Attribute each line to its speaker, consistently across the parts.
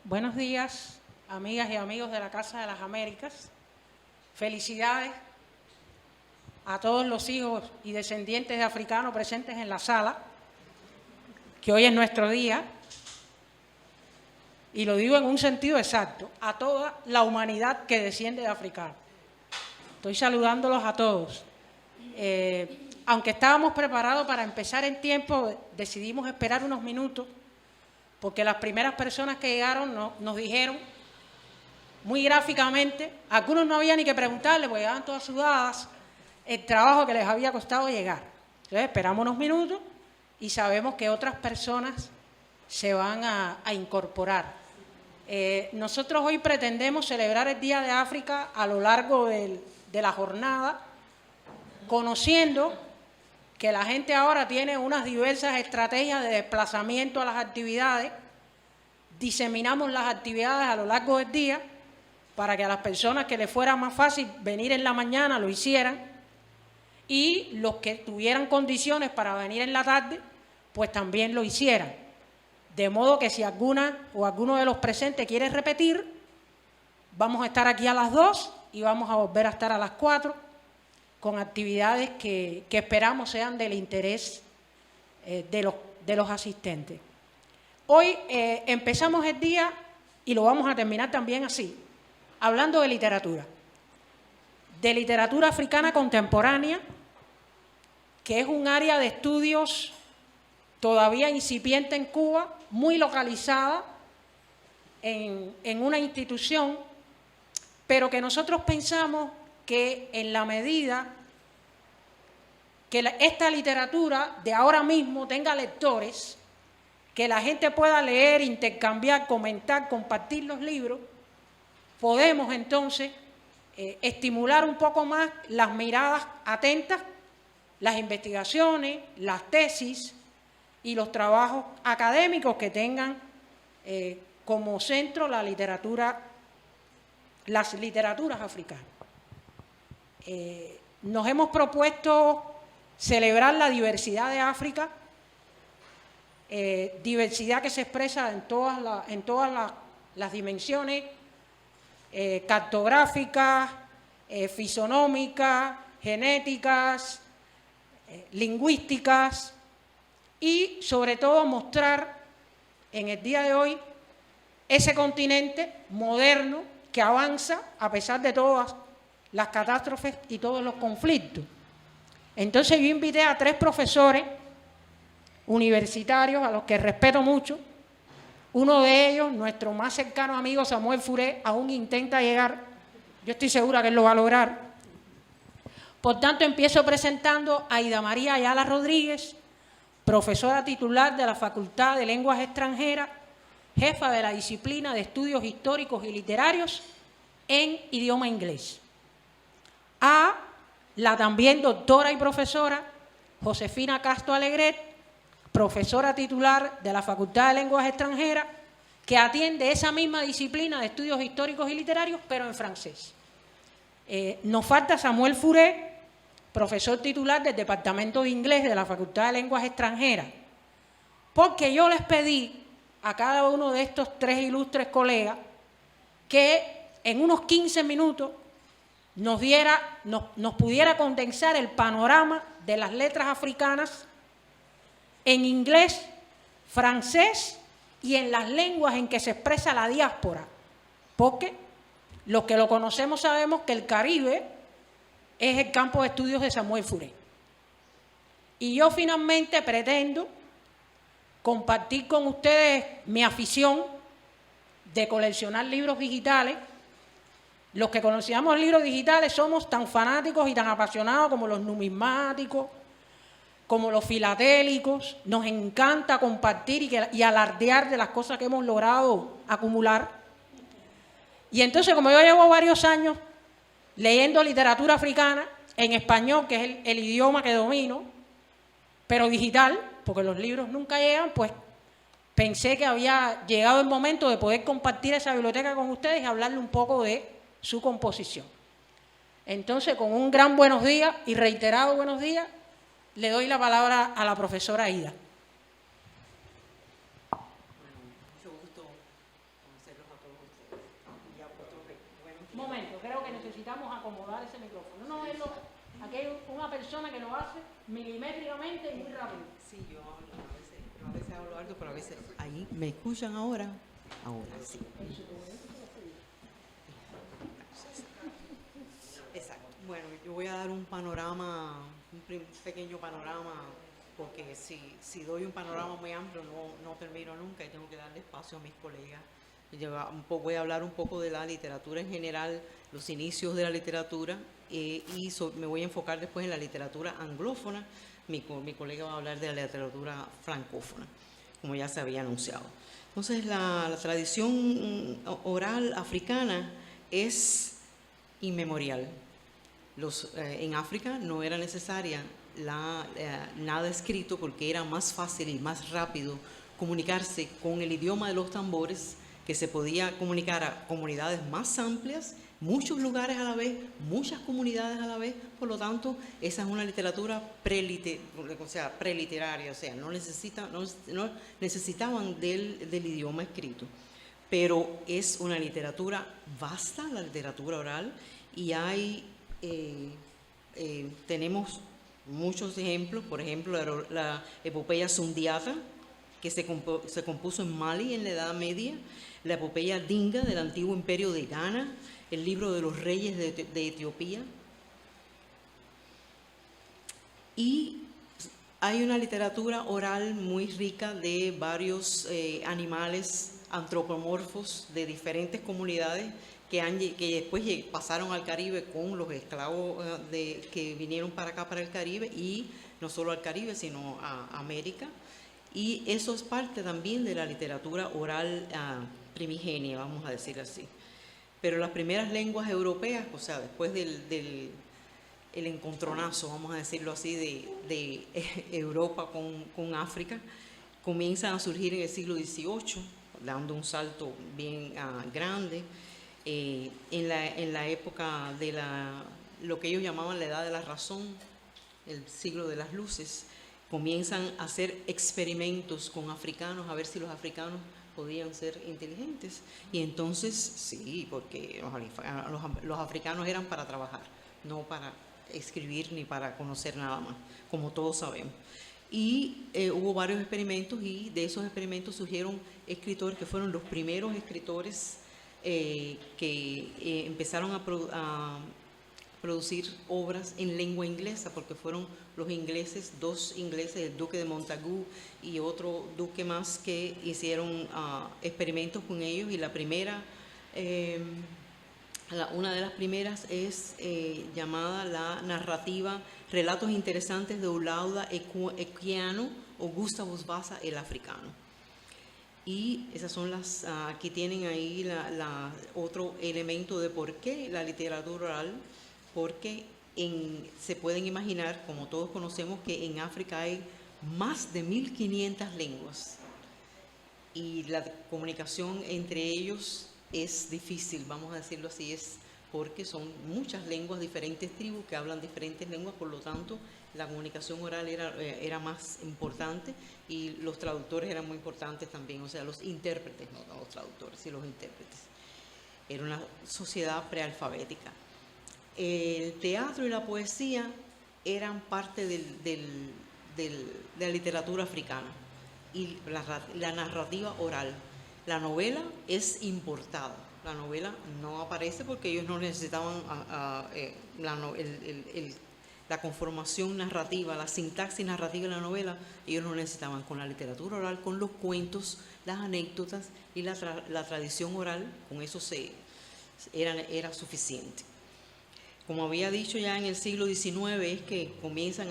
Speaker 1: Buenos días, amigas y amigos de la Casa de las Américas. Felicidades a todos los hijos y descendientes de africanos presentes en la sala, que hoy es nuestro día, y lo digo en un sentido exacto, a toda la humanidad que desciende de africanos. Estoy saludándolos a todos. Aunque estábamos preparados para empezar en tiempo, decidimos esperar unos minutos, porque las primeras personas que llegaron nos dijeron muy gráficamente, algunos no había ni que preguntarle, porque llegaban todas sudadas, el trabajo que les había costado llegar. Entonces esperamos unos minutos y sabemos que otras personas se van a incorporar. Nosotros hoy pretendemos celebrar el Día de África a lo largo de la jornada, conociendo que la gente ahora tiene unas diversas estrategias de desplazamiento a las actividades. Diseminamos las actividades a lo largo del día para que a las personas que les fuera más fácil venir en la mañana lo hicieran, y los que tuvieran condiciones para venir en la tarde, pues también lo hicieran. De modo que si alguna o alguno de los presentes quiere repetir, vamos a estar aquí a las 2 y vamos a volver a estar a las 4 con actividades que esperamos sean del interés de los asistentes. Hoy empezamos el día y lo vamos a terminar también así, hablando de literatura africana contemporánea, que es un área de estudios todavía incipiente en Cuba, muy localizada en una institución, pero que nosotros pensamos que en la medida que esta literatura de ahora mismo tenga lectores, que la gente pueda leer, intercambiar, comentar, compartir los libros, podemos entonces estimular un poco más las miradas atentas, las investigaciones, las tesis y los trabajos académicos que tengan como centro las literaturas africanas. Nos hemos propuesto celebrar la diversidad de África, diversidad que se expresa en todas las dimensiones cartográficas, fisonómicas, genéticas, lingüísticas, y sobre todo mostrar en el día de hoy ese continente moderno que avanza a pesar de todas las catástrofes y todos los conflictos. Entonces yo invité a 3 profesores universitarios a los que respeto mucho. Uno de ellos, nuestro más cercano amigo Samuel Furé, aún intenta llegar. Yo estoy segura que él lo va a lograr. Por tanto, empiezo presentando a Ida María Ayala Rodríguez, profesora titular de la Facultad de Lenguas Extranjeras, jefa de la disciplina de Estudios Históricos y Literarios en idioma inglés. A la también doctora y profesora Josefina Castro Alegret, profesora titular de la Facultad de Lenguas Extranjeras, que atiende esa misma disciplina de Estudios Históricos y Literarios, pero en francés. Nos falta Samuel Furé, profesor titular del Departamento de Inglés de la Facultad de Lenguas Extranjeras, porque yo les pedí a cada uno de estos 3 ilustres colegas que en unos 15 minutos nos pudiera condensar el panorama de las letras africanas en inglés, francés y en las lenguas en que se expresa la diáspora, porque los que lo conocemos sabemos que el Caribe es el campo de estudios de Samuel Furé. Y yo finalmente pretendo compartir con ustedes mi afición de coleccionar libros digitales. Los que conocíamos libros digitales somos tan fanáticos y tan apasionados como los numismáticos, como los filatélicos. Nos encanta compartir y alardear de las cosas que hemos logrado acumular. Y entonces, como yo llevo varios años leyendo literatura africana en español, que es el idioma que domino, pero digital, porque los libros nunca llegan, pues pensé que había llegado el momento de poder compartir esa biblioteca con ustedes y hablarle un poco de su composición. Entonces, con un gran buenos días y reiterado buenos días, le doy la palabra a la profesora Ida.
Speaker 2: Mucho gusto conocerlos
Speaker 1: necesitamos acomodar ese micrófono. No verlo, aquí hay una persona que lo hace milimétricamente y muy rápido.
Speaker 2: Sí, yo a veces hablo alto, pero a veces... Ahí, ¿me escuchan ahora? Ahora sí. Exacto. Bueno, yo voy a dar un panorama, pequeño panorama, porque si doy un panorama muy amplio no termino nunca y tengo que darle espacio a mis colegas. Voy a hablar un poco de la literatura en general, los inicios de la literatura me voy a enfocar después en la literatura anglófona. Mi colega va a hablar de la literatura francófona, como ya se había anunciado. Entonces, la tradición oral africana es inmemorial. En África no era necesaria nada escrito porque era más fácil y más rápido comunicarse con el idioma de los tambores, que se podía comunicar a comunidades más amplias, muchos lugares a la vez, muchas comunidades a la vez. Por lo tanto, esa es una literatura preliteraria, o sea, no necesitaban del idioma escrito. Pero es una literatura vasta, la literatura oral, y tenemos muchos ejemplos. Por ejemplo, la epopeya Sundiata, que se compuso en Mali en la Edad Media, la epopeya Dinga del antiguo imperio de Ghana, el libro de los reyes de Etiopía. Y hay una literatura oral muy rica de varios animales antropomorfos de diferentes comunidades que después pasaron al Caribe con los esclavos que vinieron para acá, para el Caribe, y no solo al Caribe, sino a América. Y eso es parte también de la literatura oral primigenia, vamos a decir así. Pero las primeras lenguas europeas, o sea, después del encontronazo, vamos a decirlo así, de Europa con África, comienzan a surgir en el siglo XVIII, dando un salto bien grande. En la época de lo que ellos llamaban la Edad de la Razón, el siglo de las luces, comienzan a hacer experimentos con africanos, a ver si los africanos podían ser inteligentes. Y entonces, sí, porque los africanos eran para trabajar, no para escribir ni para conocer nada más, como todos sabemos. Y hubo varios experimentos, y de esos experimentos surgieron escritores que fueron los primeros escritores que empezaron a producir obras en lengua inglesa, porque fueron los ingleses, dos ingleses, el duque de Montagu y otro duque más, que hicieron experimentos con ellos. Y una de las primeras es llamada la narrativa Relatos interesantes de Olaudah Equiano o Gustavus Vassa el africano. Y esas son aquí tienen ahí otro elemento de por qué la literatura oral, porque se pueden imaginar, como todos conocemos, que en África hay más de 1500 lenguas y la comunicación entre ellos es difícil, vamos a decirlo así, porque son muchas lenguas, diferentes tribus que hablan diferentes lenguas. Por lo tanto, la comunicación oral era más importante, y los traductores eran muy importantes también, o sea, los intérpretes, no los traductores, sino los intérpretes. Era una sociedad prealfabética. El teatro y la poesía eran parte de la literatura africana, y la narrativa oral. La novela es importada. La novela no aparece porque ellos no necesitaban la conformación narrativa, la sintaxis narrativa de la novela. Ellos no necesitaban. Con la literatura oral, con los cuentos, las anécdotas y la tradición oral, con eso era suficiente. Como había dicho, ya en el siglo XIX es que comienzan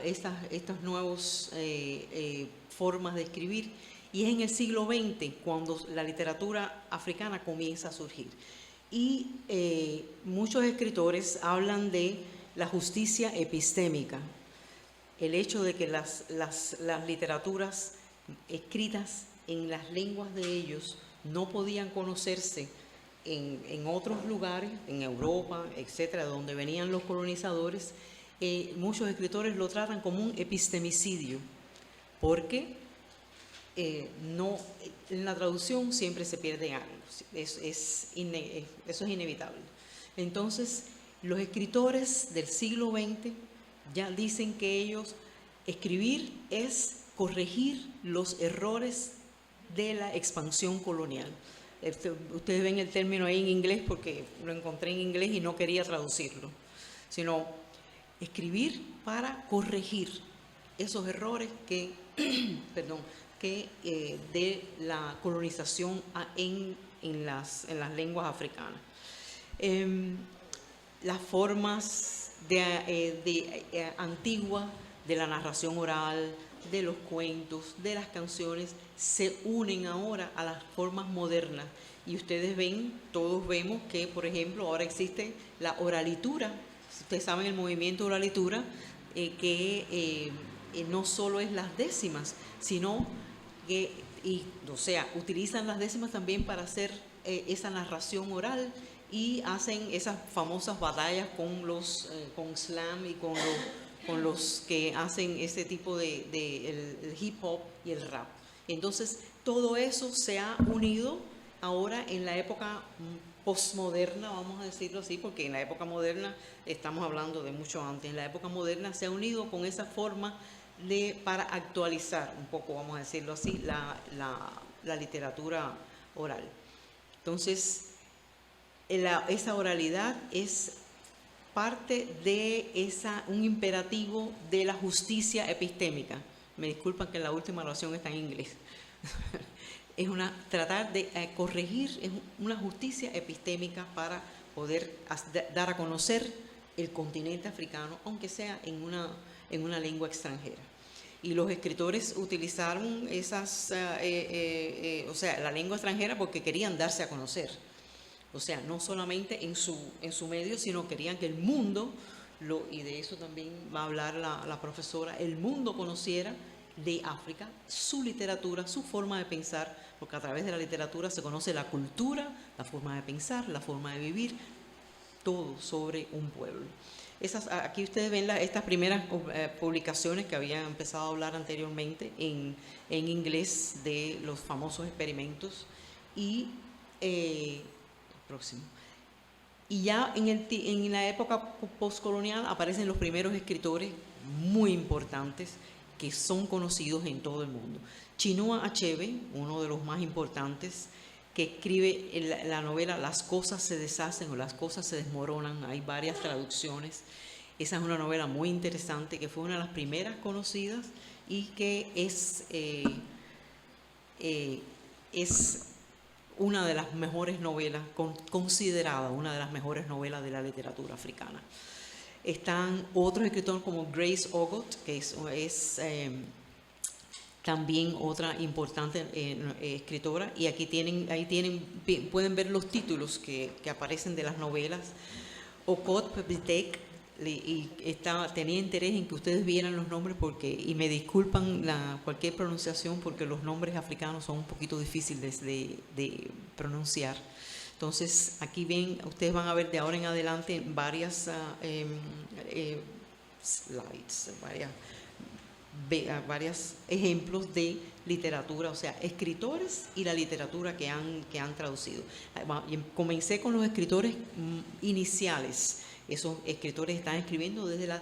Speaker 2: estas nuevas formas de escribir, y es en el siglo XX cuando la literatura africana comienza a surgir. Y muchos escritores hablan de la justicia epistémica, el hecho de que las literaturas escritas en las lenguas de ellos no podían conocerse en otros lugares, en Europa, etcétera, donde venían los colonizadores. Muchos escritores lo tratan como un epistemicidio, porque en la traducción siempre se pierde algo. Eso es inevitable. Entonces, los escritores del siglo XX ya dicen que escribir es corregir los errores de la expansión colonial. Ustedes ven el término ahí en inglés porque lo encontré en inglés y no quería traducirlo, sino escribir para corregir esos errores de la colonización en las lenguas africanas. Las formas antiguas de la narración oral, de los cuentos, de las canciones, se unen ahora a las formas modernas. Y ustedes ven, todos vemos que, por ejemplo, ahora existe la oralitura. Ustedes saben el movimiento oralitura, que no solo es las décimas, sino que, utilizan las décimas también para hacer esa narración oral, y hacen esas famosas batallas con slam y con los que hacen ese tipo de el hip hop y el rap. Entonces, todo eso se ha unido ahora en la época postmoderna, vamos a decirlo así, porque en la época moderna estamos hablando de mucho antes. En la época moderna se ha unido con esa forma para actualizar un poco, vamos a decirlo así, la literatura oral. Entonces, esa oralidad es parte de un imperativo de la justicia epistémica. Me disculpan que la última oración está en inglés. Es tratar de corregir, es una justicia epistémica para poder dar a conocer el continente africano, aunque sea en una lengua extranjera. Y los escritores utilizaron la lengua extranjera porque querían darse a conocer. O sea, no solamente en su medio, sino querían que el mundo, y de eso también va a hablar la profesora, el mundo conociera de África, su literatura, su forma de pensar, porque a través de la literatura se conoce la cultura, la forma de pensar, la forma de vivir, todo sobre un pueblo. Aquí ustedes ven estas primeras publicaciones que había empezado a hablar anteriormente en inglés, de los famosos experimentos, y próximo. Y ya en la época postcolonial aparecen los primeros escritores muy importantes que son conocidos en todo el mundo. Chinua Achebe, uno de los más importantes, que escribe la novela Las cosas se deshacen o Las cosas se desmoronan. Hay varias traducciones. Esa es una novela muy interesante, que fue una de las primeras conocidas y que es una de las mejores novelas, considerada una de las mejores novelas de la literatura africana. Están otros escritores como Grace Ogot, que es también otra importante escritora, y pueden ver los títulos que aparecen de las novelas. Okot Pepitech, y tenía interés en que ustedes vieran los nombres, y me disculpan cualquier pronunciación, porque los nombres africanos son un poquito difíciles de pronunciar. Entonces, aquí ustedes van a ver de ahora en adelante varias slides, varios ejemplos de literatura, o sea, escritores y la literatura que han traducido. Comencé con los escritores iniciales. Esos escritores están escribiendo desde la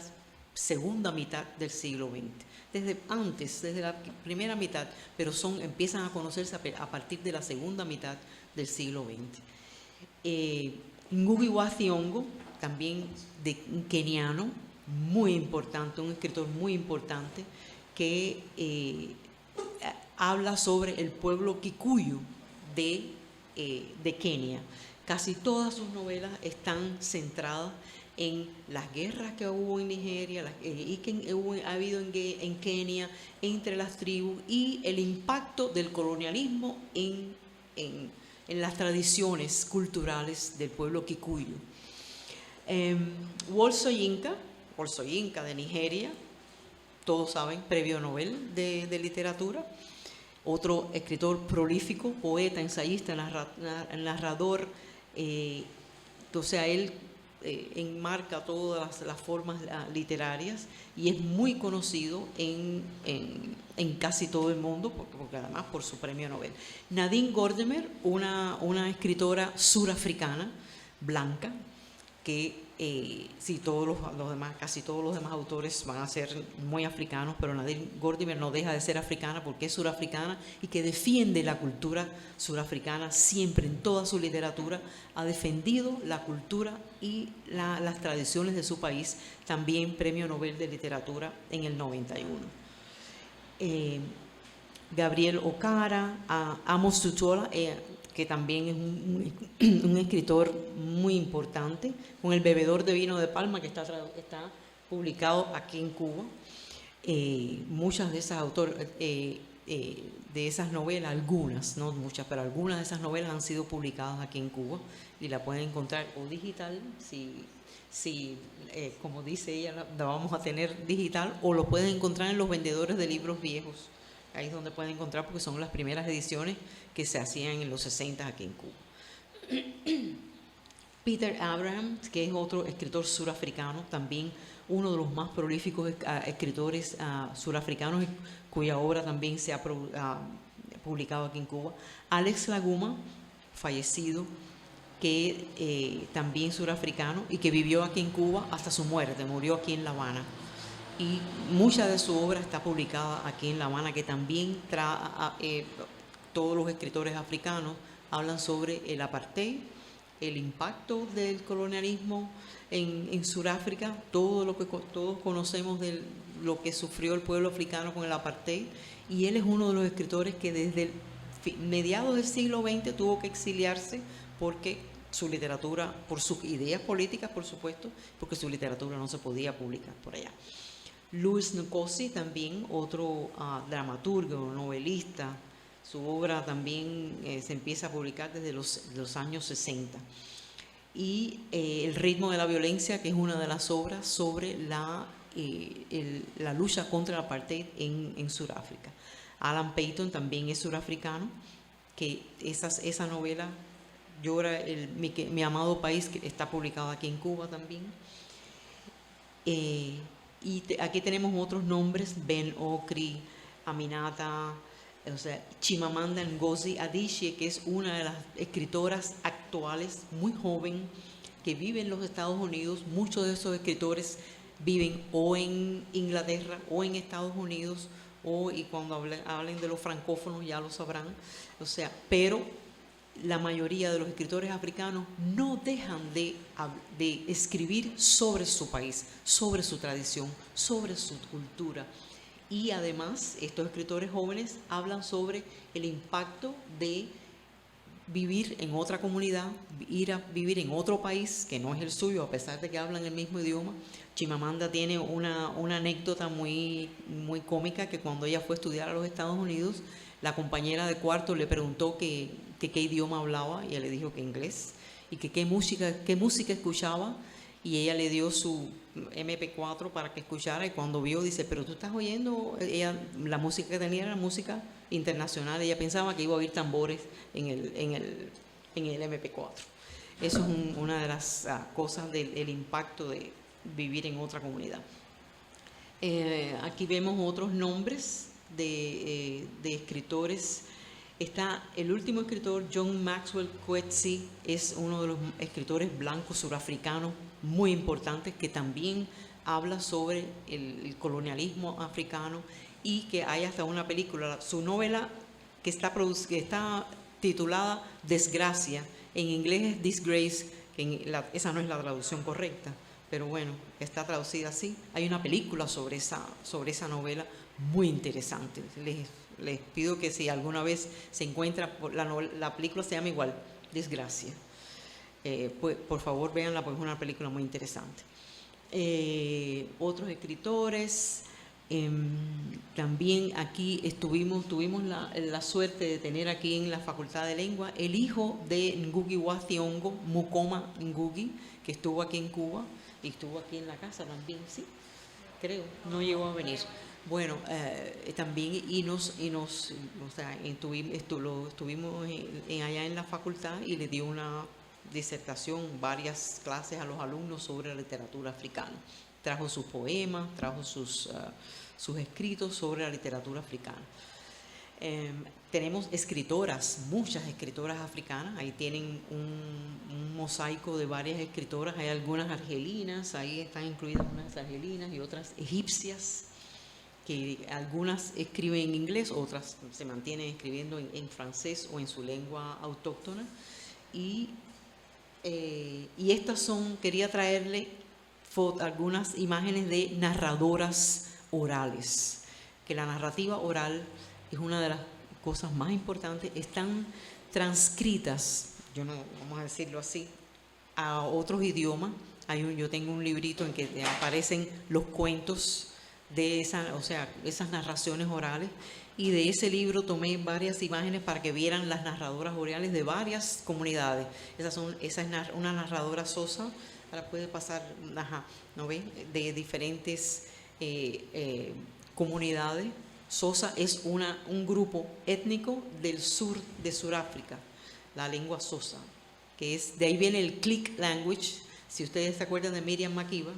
Speaker 2: segunda mitad del siglo XX, desde la primera mitad, pero empiezan a conocerse a partir de la segunda mitad del siglo XX. Ngugi wa Thiong'o, también un keniano, muy importante, un escritor muy importante, que habla sobre el pueblo Kikuyu de Kenia. Casi todas sus novelas están centradas en las guerras que hubo en Nigeria y que ha habido en Kenia entre las tribus, y el impacto del colonialismo en las tradiciones culturales del pueblo Kikuyu. Wole Soyinka de Nigeria, todos saben, premio Nobel de literatura. Otro escritor prolífico, poeta, ensayista, narrador. O sea, él enmarca todas las formas literarias y es muy conocido en casi todo el mundo, porque además por su premio Nobel. Nadine Gordimer, una escritora surafricana, blanca, que sí, los demás, casi todos los demás autores van a ser muy africanos, pero Nadine Gordimer no deja de ser africana porque es surafricana y que defiende la cultura surafricana siempre, en toda su literatura, ha defendido la cultura y las tradiciones de su país, también Premio Nobel de Literatura en el 91. Gabriel Okara, Amos Tutuola, que también es un escritor muy importante, con El bebedor de vino de Palma, que está publicado aquí en Cuba. Muchas de esas de esas novelas, algunas, no muchas, pero algunas de esas novelas han sido publicadas aquí en Cuba y la pueden encontrar o digital, si como dice ella, la vamos a tener digital, o lo pueden encontrar en los vendedores de libros viejos. Ahí es donde pueden encontrar, porque son las primeras ediciones que se hacían en los 60 aquí en Cuba. Peter Abraham, que es otro escritor surafricano, también uno de los más prolíficos escritores surafricanos, cuya obra también se ha publicado aquí en Cuba. Alex Laguma, fallecido, que también surafricano y que vivió aquí en Cuba hasta su muerte, murió aquí en La Habana. Y mucha de su obra está publicada aquí en La Habana, que también todos los escritores africanos hablan sobre el apartheid, el impacto del colonialismo en Sudáfrica, todo lo que todos conocemos de lo que sufrió el pueblo africano con el apartheid, y él es uno de los escritores que desde mediados del siglo XX tuvo que exiliarse porque su literatura, por sus ideas políticas, por supuesto, porque su literatura no se podía publicar por allá. Louis Nkosi, también otro dramaturgo, novelista, su obra también se empieza a publicar desde los años 60. Y El ritmo de la violencia, que es una de las obras sobre la lucha contra el apartheid en Sudáfrica. Alan Paton también es surafricano, que esa novela, Llora mi amado país, que está publicada aquí en Cuba también. Y aquí tenemos otros nombres: Ben Okri, Aminata, Chimamanda Ngozi Adichie, que es una de las escritoras actuales, muy joven, que vive en los Estados Unidos. Muchos de esos escritores viven o en Inglaterra o en Estados Unidos, y cuando hablen de los francófonos ya lo sabrán. Pero la mayoría de los escritores africanos no dejan de escribir sobre su país, sobre su tradición, sobre su cultura. Y además, estos escritores jóvenes hablan sobre el impacto de vivir en otra comunidad, ir a vivir en otro país que no es el suyo, a pesar de que hablan el mismo idioma. Chimamanda tiene una anécdota muy, muy cómica, que cuando ella fue a estudiar a los Estados Unidos, la compañera de cuarto le preguntó qué idioma hablaba, y ella le dijo que inglés, y que qué música escuchaba, y ella le dio su MP4 para que escuchara, y cuando vio, dice: pero tú estás oyendo, la música que tenía era música internacional, ella pensaba que iba a oír tambores en el MP4. Eso es una de las cosas del impacto de vivir en otra comunidad. Aquí vemos otros nombres de escritores. Está el último escritor, John Maxwell Coetzee, es uno de los escritores blancos surafricanos muy importantes, que también habla sobre el colonialismo africano, y que hay hasta una película. Su novela, que está titulada Desgracia, en inglés es Disgrace, que esa no es la traducción correcta, pero bueno, está traducida así. Hay una película sobre esa novela muy interesante. Les pido que si alguna vez se encuentra, la película se llama igual, Desgracia. Pues, por favor, véanla, porque es una película muy interesante. Otros escritores, también aquí tuvimos la suerte de tener aquí en la Facultad de Lengua el hijo de Ngugi wa Thiong'o, Mukoma Ngugi, que estuvo aquí en Cuba y estuvo aquí en la casa también, sí, creo, no llegó a venir. Bueno, también estuvimos allá en la facultad, y le dio una disertación, varias clases a los alumnos sobre la literatura africana. Trajo sus poemas, trajo sus escritos sobre la literatura africana. Tenemos escritoras, muchas escritoras africanas, ahí tienen un mosaico de varias escritoras, hay algunas argelinas, ahí están incluidas unas argelinas y otras egipcias, que algunas escriben en inglés, otras se mantienen escribiendo en francés o en su lengua autóctona. Y estas son, quería traerle algunas imágenes de narradoras orales, que la narrativa oral es una de las cosas más importantes, están transcritas, vamos a decirlo así, a otros idiomas. Yo tengo un librito en que aparecen los cuentos de esas narraciones orales, y de ese libro tomé varias imágenes para que vieran las narradoras orales de varias comunidades. Esa es una narradora Xhosa, ahora puede pasar, ¿no ven? De diferentes comunidades. Xhosa es un grupo étnico del sur de Sudáfrica, la lengua Xhosa, que es, de ahí viene el click language. Si ustedes se acuerdan de Miriam Makeba,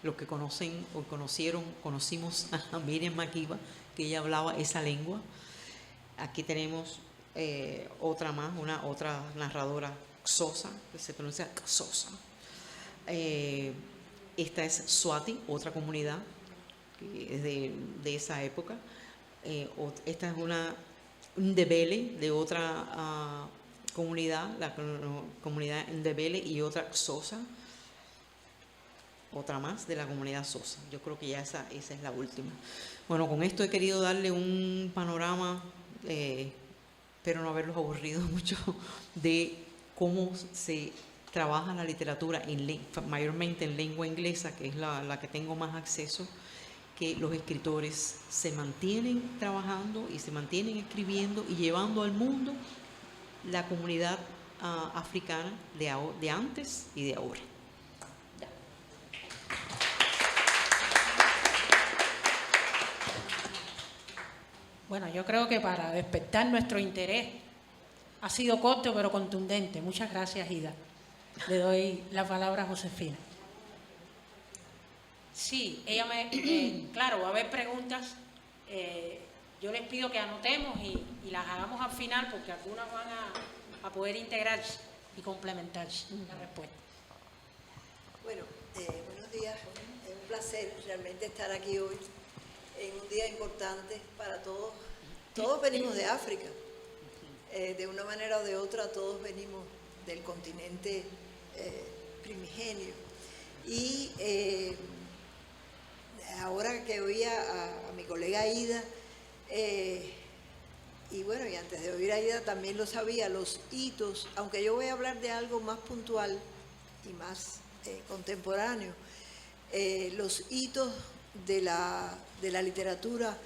Speaker 2: los que conocen o conocimos a Miriam Makeba, que ella hablaba esa lengua. Aquí tenemos otra narradora Xhosa, que se pronuncia Xhosa. Esta es Swati, otra comunidad que es de esa época. Esta es una Ndebele de otra comunidad, la comunidad Ndebele, y otra Xhosa, otra más de la comunidad Xhosa. Yo creo que ya esa es la última. Bueno, con esto he querido darle un panorama, pero no haberlos aburrido mucho, de cómo se trabaja la literatura, mayormente en lengua inglesa, que es la que tengo más acceso, que los escritores se mantienen trabajando y se mantienen escribiendo y llevando al mundo la comunidad africana de antes y de ahora.
Speaker 1: Bueno, yo creo que para despertar nuestro interés ha sido corto pero contundente. Muchas gracias, Ida. Le doy la palabra a Josefina. Sí, ella claro, va a haber preguntas. Yo les pido que anotemos y las hagamos al final, porque algunas van a poder integrarse y complementarse la respuesta.
Speaker 3: Bueno, buenos días. Es un placer realmente estar aquí hoy en un día importante para todos. Todos venimos de África. De una manera o de otra, todos venimos del continente primigenio. Y ahora que oía a mi colega Ida, y bueno, y antes de oír a Ida también lo sabía, los hitos, aunque yo voy a hablar de algo más puntual y más contemporáneo, los hitos de la literatura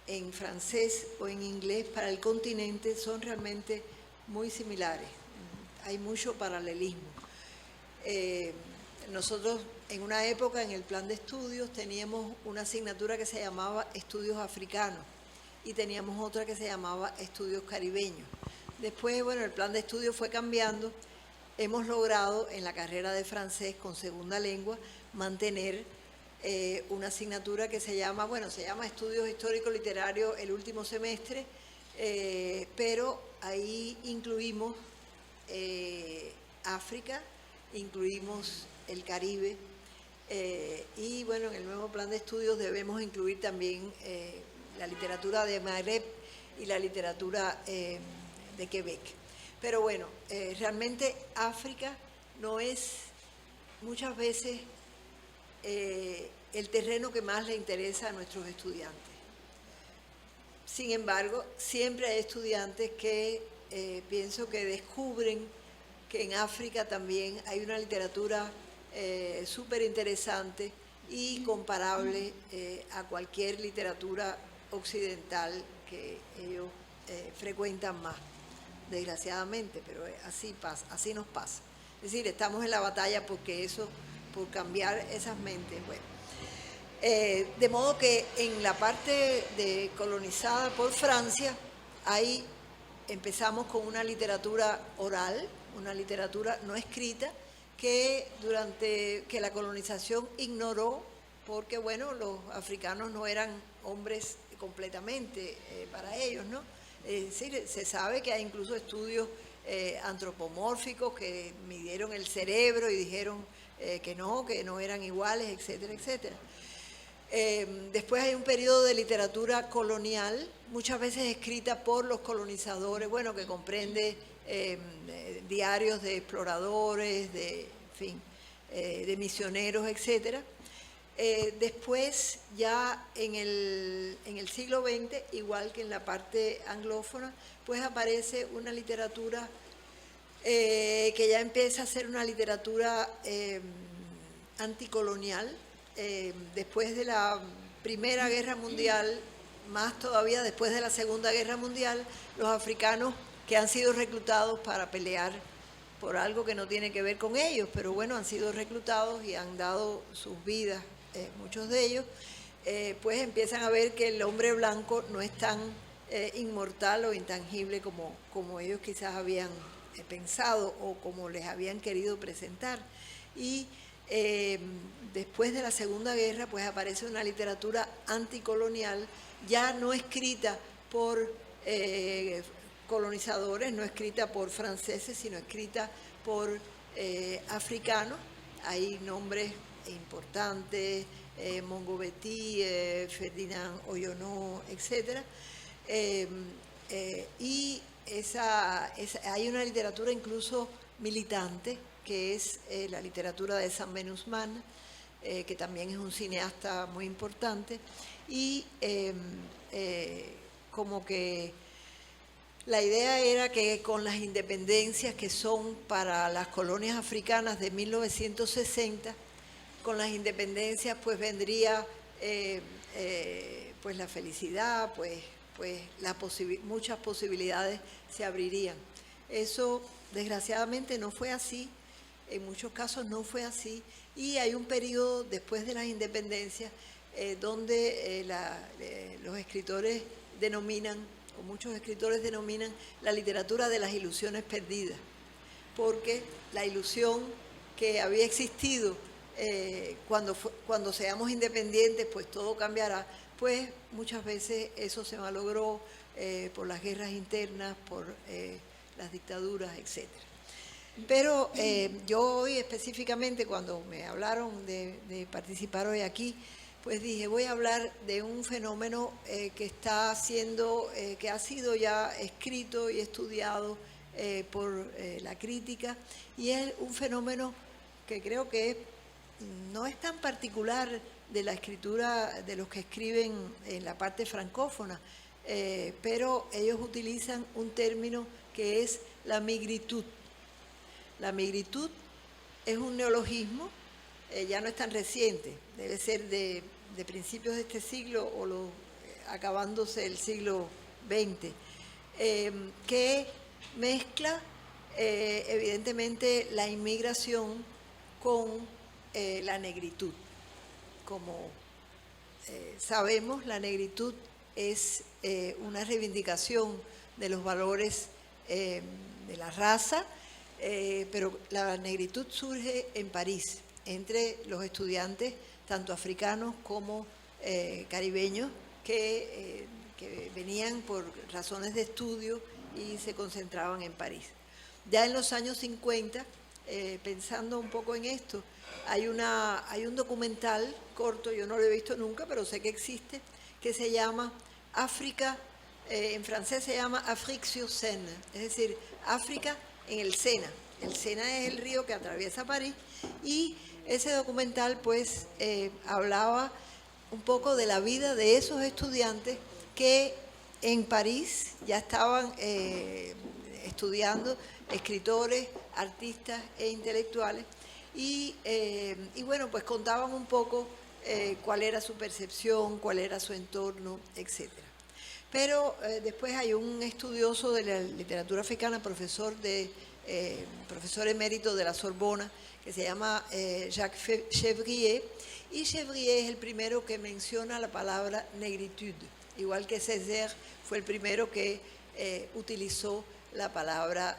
Speaker 3: en francés o en inglés para el continente son realmente muy similares. Hay mucho paralelismo. Nosotros en una época en el plan de estudios teníamos una asignatura que se llamaba Estudios Africanos y teníamos otra que se llamaba Estudios Caribeños. Después, bueno, el plan de estudios fue cambiando. Hemos logrado en la carrera de francés con segunda lengua mantener una asignatura que se llama Estudios Históricos Literarios el último semestre, pero ahí incluimos África, incluimos el Caribe, y bueno, en el nuevo plan de estudios debemos incluir también la literatura de Magreb y la literatura de Quebec. Pero bueno, realmente África no es muchas veces el terreno que más le interesa a nuestros estudiantes. Sin embargo, siempre hay estudiantes que pienso que descubren que en África también hay una literatura súper interesante y comparable a cualquier literatura occidental que ellos frecuentan más, desgraciadamente, pero así pasa, así nos pasa. Es decir, estamos en la batalla por cambiar esas mentes. Bueno, de modo que en la parte colonizada por Francia, ahí empezamos con una literatura oral, una literatura no escrita, que la colonización ignoró, porque bueno, los africanos no eran hombres completamente para ellos, ¿no? Es decir, se sabe que hay incluso estudios antropomórficos que midieron el cerebro y dijeron que no eran iguales, etcétera, etcétera. Después hay un periodo de literatura colonial, muchas veces escrita por los colonizadores, bueno, que comprende diarios de exploradores, de misioneros, etcétera. Después, ya en el siglo XX, igual que en la parte anglófona, pues aparece una literatura que ya empieza a ser una literatura anticolonial. Después de la Primera Guerra Mundial, más todavía después de la Segunda Guerra Mundial, los africanos que han sido reclutados para pelear por algo que no tiene que ver con ellos, pero bueno, han sido reclutados y han dado sus vidas, muchos de ellos, pues empiezan a ver que el hombre blanco no es tan inmortal o intangible como ellos quizás habían pensado o como les habían querido presentar. Y después de la Segunda Guerra, pues aparece una literatura anticolonial, ya no escrita por colonizadores, no escrita por franceses, sino escrita por africanos. Hay nombres importantes, Mongo Betty, Ferdinand Oyono, etc. Y hay una literatura incluso militante, que es la literatura de Sam Ben-Ousmane, que también es un cineasta muy importante, y como que la idea era que con las independencias que son para las colonias africanas de 1960, con las independencias pues vendría pues la felicidad, pues muchas posibilidades se abrirían. Eso desgraciadamente no fue así, en muchos casos no fue así, y hay un periodo después de las independencias donde los escritores denominan, o muchos escritores denominan, la literatura de las ilusiones perdidas, porque la ilusión que había existido cuando seamos independientes, pues todo cambiará, pues muchas veces eso se malogró por las guerras internas, por las dictaduras, etc. Pero yo hoy específicamente, cuando me hablaron de participar hoy aquí, pues dije, voy a hablar de un fenómeno que ha sido ya escrito y estudiado por la crítica, y es un fenómeno que creo que no es tan particular de la escritura de los que escriben en la parte francófona, pero ellos utilizan un término que es la migritud. La migritud es un neologismo, ya no es tan reciente, debe ser de principios de este siglo o acabándose el siglo XX, que mezcla evidentemente la inmigración con la negritud. Como sabemos, la negritud es una reivindicación de los valores de la raza, pero la negritud surge en París, entre los estudiantes, tanto africanos como caribeños, que venían por razones de estudio y se concentraban en París. Ya en los años 50, pensando un poco en esto, hay un documental corto, yo no lo he visto nunca, pero sé que existe, que se llama África, en francés se llama Afrique sur Seine, es decir, África en el Sena. El Sena es el río que atraviesa París, y ese documental pues hablaba un poco de la vida de esos estudiantes que en París ya estaban estudiando, escritores, artistas e intelectuales, y bueno, pues contaban un poco cuál era su percepción, cuál era su entorno, etcétera. Pero después hay un estudioso de la literatura africana, profesor emérito de la Sorbona, que se llama Jacques Chevrier, y Chevrier es el primero que menciona la palabra negritud, igual que Césaire fue el primero que utilizó la palabra,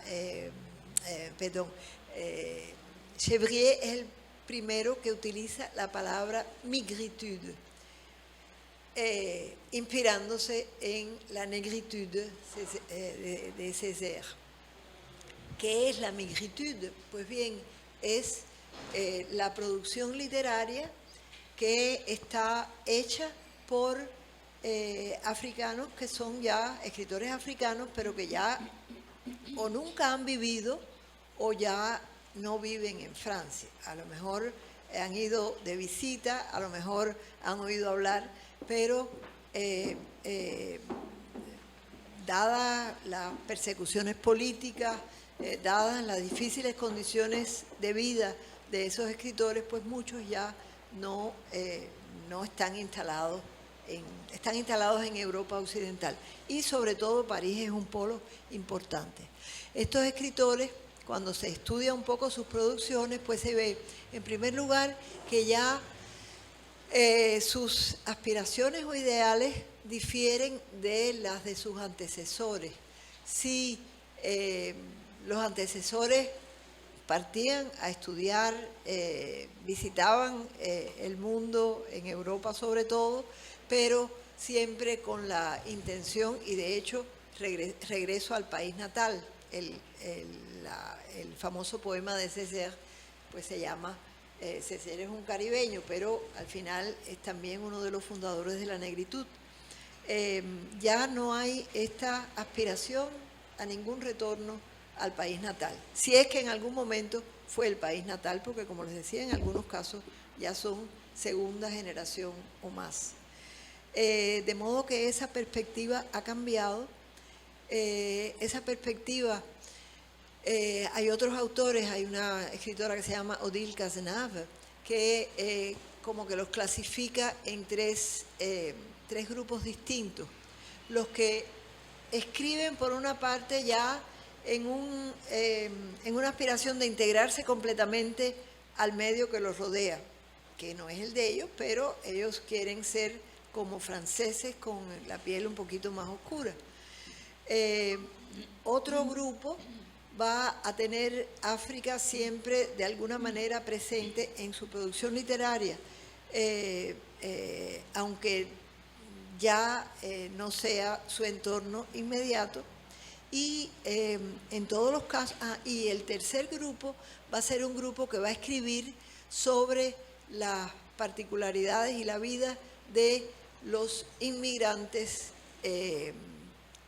Speaker 3: Chevrier es el primero que utiliza la palabra migritude. inspirándose en la négritude de Césaire. ¿Qué es la négritude? Pues bien, es la producción literaria que está hecha por africanos que son ya escritores africanos, pero que ya o nunca han vivido o ya no viven en Francia. A lo mejor han ido de visita, a lo mejor han oído hablar, pero dadas las persecuciones políticas, dadas las difíciles condiciones de vida de esos escritores, pues muchos ya no están instalados en Europa occidental. Y sobre todo París es un polo importante. Estos escritores, cuando se estudia un poco sus producciones, pues se ve, en primer lugar, que ya sus aspiraciones o ideales difieren de las de sus antecesores. Si los antecesores partían a estudiar, visitaban el mundo, en Europa sobre todo, pero siempre con la intención, y de hecho regreso al país natal. El famoso poema de Césaire pues se llama Césaire es un caribeño, pero al final es también uno de los fundadores de la negritud. Ya no hay esta aspiración a ningún retorno al país natal, si es que en algún momento fue el país natal, porque como les decía, en algunos casos ya son segunda generación o más. De modo que esa perspectiva ha cambiado. Esa perspectiva, hay otros autores, hay una escritora que se llama Odile Cazenave, que como que los clasifica en tres grupos distintos. Los que escriben por una parte ya en una aspiración de integrarse completamente al medio que los rodea, que no es el de ellos, pero ellos quieren ser como franceses con la piel un poquito más oscura. Otro grupo va a tener África siempre de alguna manera presente en su producción literaria, aunque ya no sea su entorno inmediato. Y en todos los casos, y el tercer grupo va a ser un grupo que va a escribir sobre las particularidades y la vida de los inmigrantes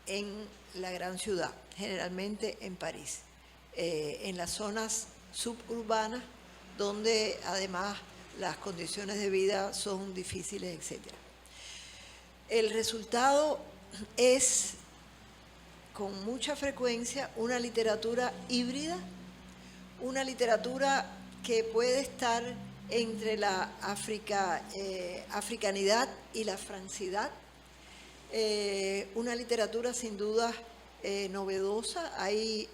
Speaker 3: en la gran ciudad, generalmente en París, en las zonas suburbanas, donde además las condiciones de vida son difíciles, etc. El resultado es, con mucha frecuencia, una literatura híbrida, una literatura que puede estar entre la africanidad y la francidad, una literatura sin duda novedosa. Hay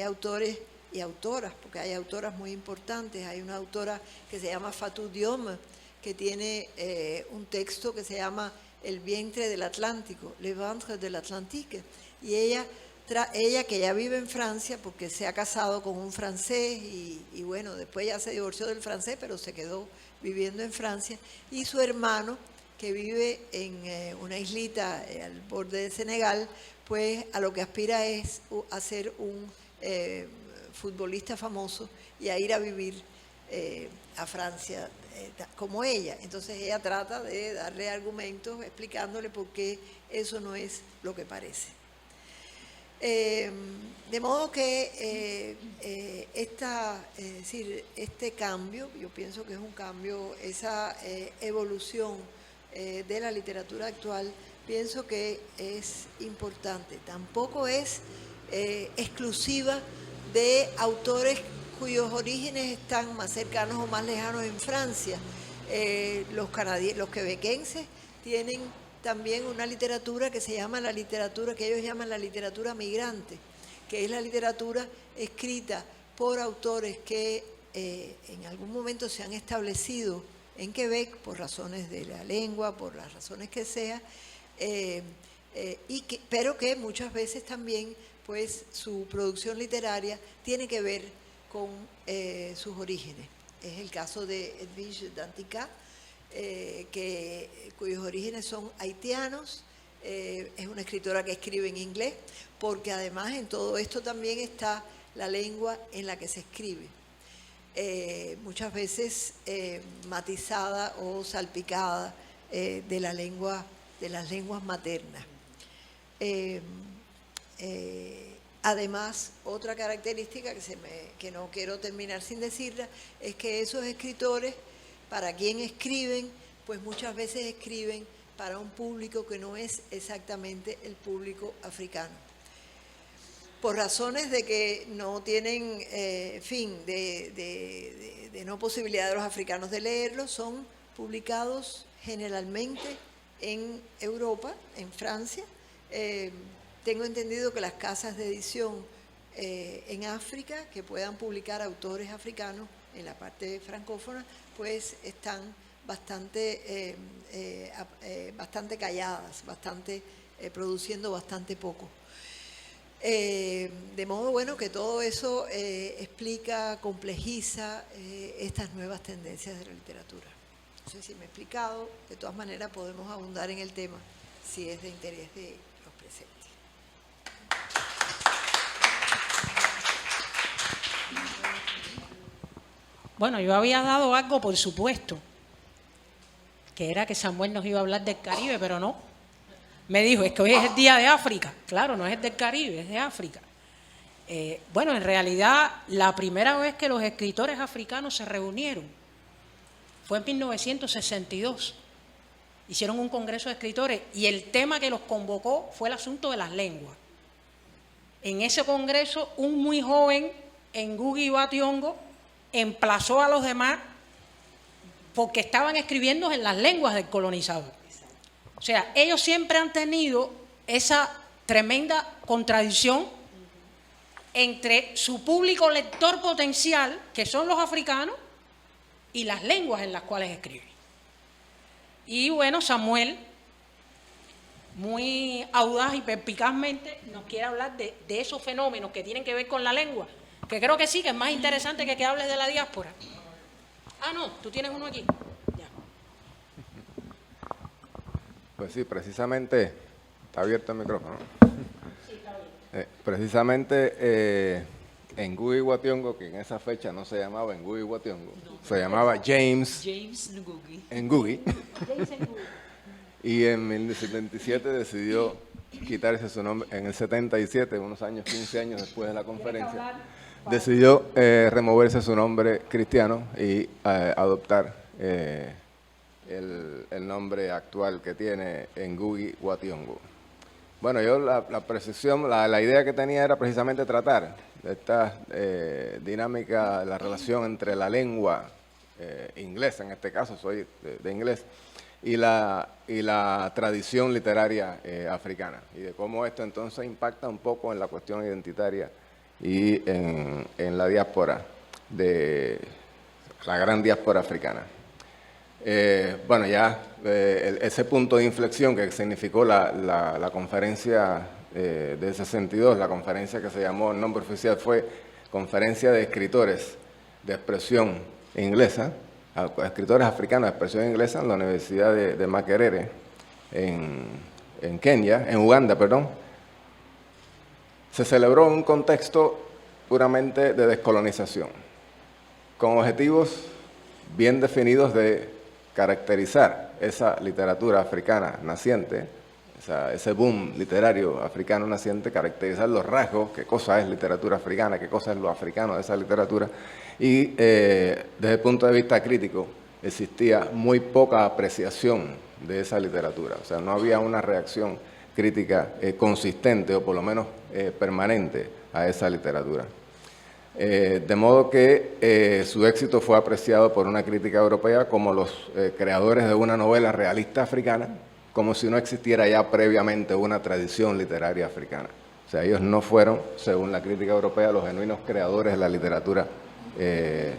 Speaker 3: autores y autoras, porque hay autoras muy importantes. Hay una autora que se llama Fatou Diome, que tiene un texto que se llama El vientre del Atlántico, Le ventre de l'Atlantique, y ella que ya vive en Francia porque se ha casado con un francés y bueno, después ya se divorció del francés, pero se quedó viviendo en Francia, y su hermano, que vive en una islita al borde de Senegal, pues a lo que aspira es a ser un futbolista famoso y a ir a vivir a Francia como ella. Entonces ella trata de darle argumentos explicándole por qué eso no es lo que parece. De modo que este cambio, yo pienso que es un cambio, esa evolución de la literatura actual, pienso que es importante. Tampoco es exclusiva de autores cuyos orígenes están más cercanos o más lejanos en Francia. Los quebequenses tienen también una literatura que se llama la literatura, que ellos llaman la literatura migrante, que es la literatura escrita por autores que en algún momento se han establecido en Quebec por razones de la lengua, por las razones que sea, pero que muchas veces también pues su producción literaria tiene que ver con sus orígenes. Es el caso de Edwige Danticat, cuyos orígenes son haitianos. Es una escritora que escribe en inglés, porque además en todo esto también está la lengua en la que se escribe. Muchas veces matizada o salpicada de las lenguas maternas. Además, otra característica que no quiero terminar sin decirla, es que esos escritores, para quien escriben, pues muchas veces escriben para un público que no es exactamente el público africano. Por razones de que no tienen de no posibilidad de los africanos de leerlos, son publicados generalmente en Europa, en Francia. Tengo entendido que las casas de edición en África, que puedan publicar autores africanos en la parte francófona, pues están bastante calladas, produciendo bastante poco. De modo bueno que todo eso explica, complejiza estas nuevas tendencias de la literatura. No sé si me he explicado, de todas maneras podemos abundar en el tema si es de interés de los presentes.
Speaker 1: Bueno, yo había dado algo por supuesto, que era que Samuel nos iba a hablar del Caribe, pero no. Me dijo, es que hoy es el día de África. Claro, no es del Caribe, es de África. Bueno, en realidad, la primera vez que los escritores africanos se reunieron fue en 1962. Hicieron un congreso de escritores y el tema que los convocó fue el asunto de las lenguas. En ese congreso, un muy joven Ngugi wa Thiong'o emplazó a los demás porque estaban escribiendo en las lenguas del colonizador. O sea, ellos siempre han tenido esa tremenda contradicción entre su público lector potencial, que son los africanos, y las lenguas en las cuales escriben. Y bueno, Samuel, muy audaz y perspicazmente, nos quiere hablar de esos fenómenos que tienen que ver con la lengua, que creo que sí, que es más interesante que hables de la diáspora. Ah, no, tú tienes uno aquí. Ya.
Speaker 4: Pues sí, precisamente, está abierto el micrófono.
Speaker 1: Sí, está bien.
Speaker 4: Precisamente Ngugi wa Thiong'o, que en esa fecha no se llamaba Ngugi wa Thiong'o, se llamaba James
Speaker 2: Ngugi.
Speaker 4: Ngugi. Y en 1977 decidió quitarse su nombre. En el 77, unos años, 15 años después de la conferencia, decidió removerse su nombre cristiano y adoptar el nombre actual que tiene, Ngugi wa Thiong'o. Bueno, yo la precisión, la idea que tenía era precisamente tratar de esta dinámica, la relación entre la lengua inglesa, en este caso soy de inglés, y la tradición literaria africana, y de cómo esto entonces impacta un poco en la cuestión identitaria y en la diáspora, de la gran diáspora africana. Bueno, ya ese punto de inflexión que significó la conferencia de 62, la conferencia que se llamó, el nombre oficial fue Conferencia de Escritores de Expresión Inglesa, escritores africanos de expresión inglesa, en la Universidad de Makerere, en Uganda, perdón. Se celebró en un contexto puramente de descolonización, con objetivos bien definidos de caracterizar esa literatura africana naciente, ese boom literario africano naciente, caracterizar los rasgos, qué cosa es literatura africana, qué cosa es lo africano de esa literatura, y desde el punto de vista crítico existía muy poca apreciación de esa literatura, o sea, no había una reacción crítica consistente o por lo menos permanente a esa literatura. De modo que su éxito fue apreciado por una crítica europea como los creadores de una novela realista africana, como si no existiera ya previamente una tradición literaria africana. O sea, ellos no fueron, según la crítica europea, los genuinos creadores de la literatura, de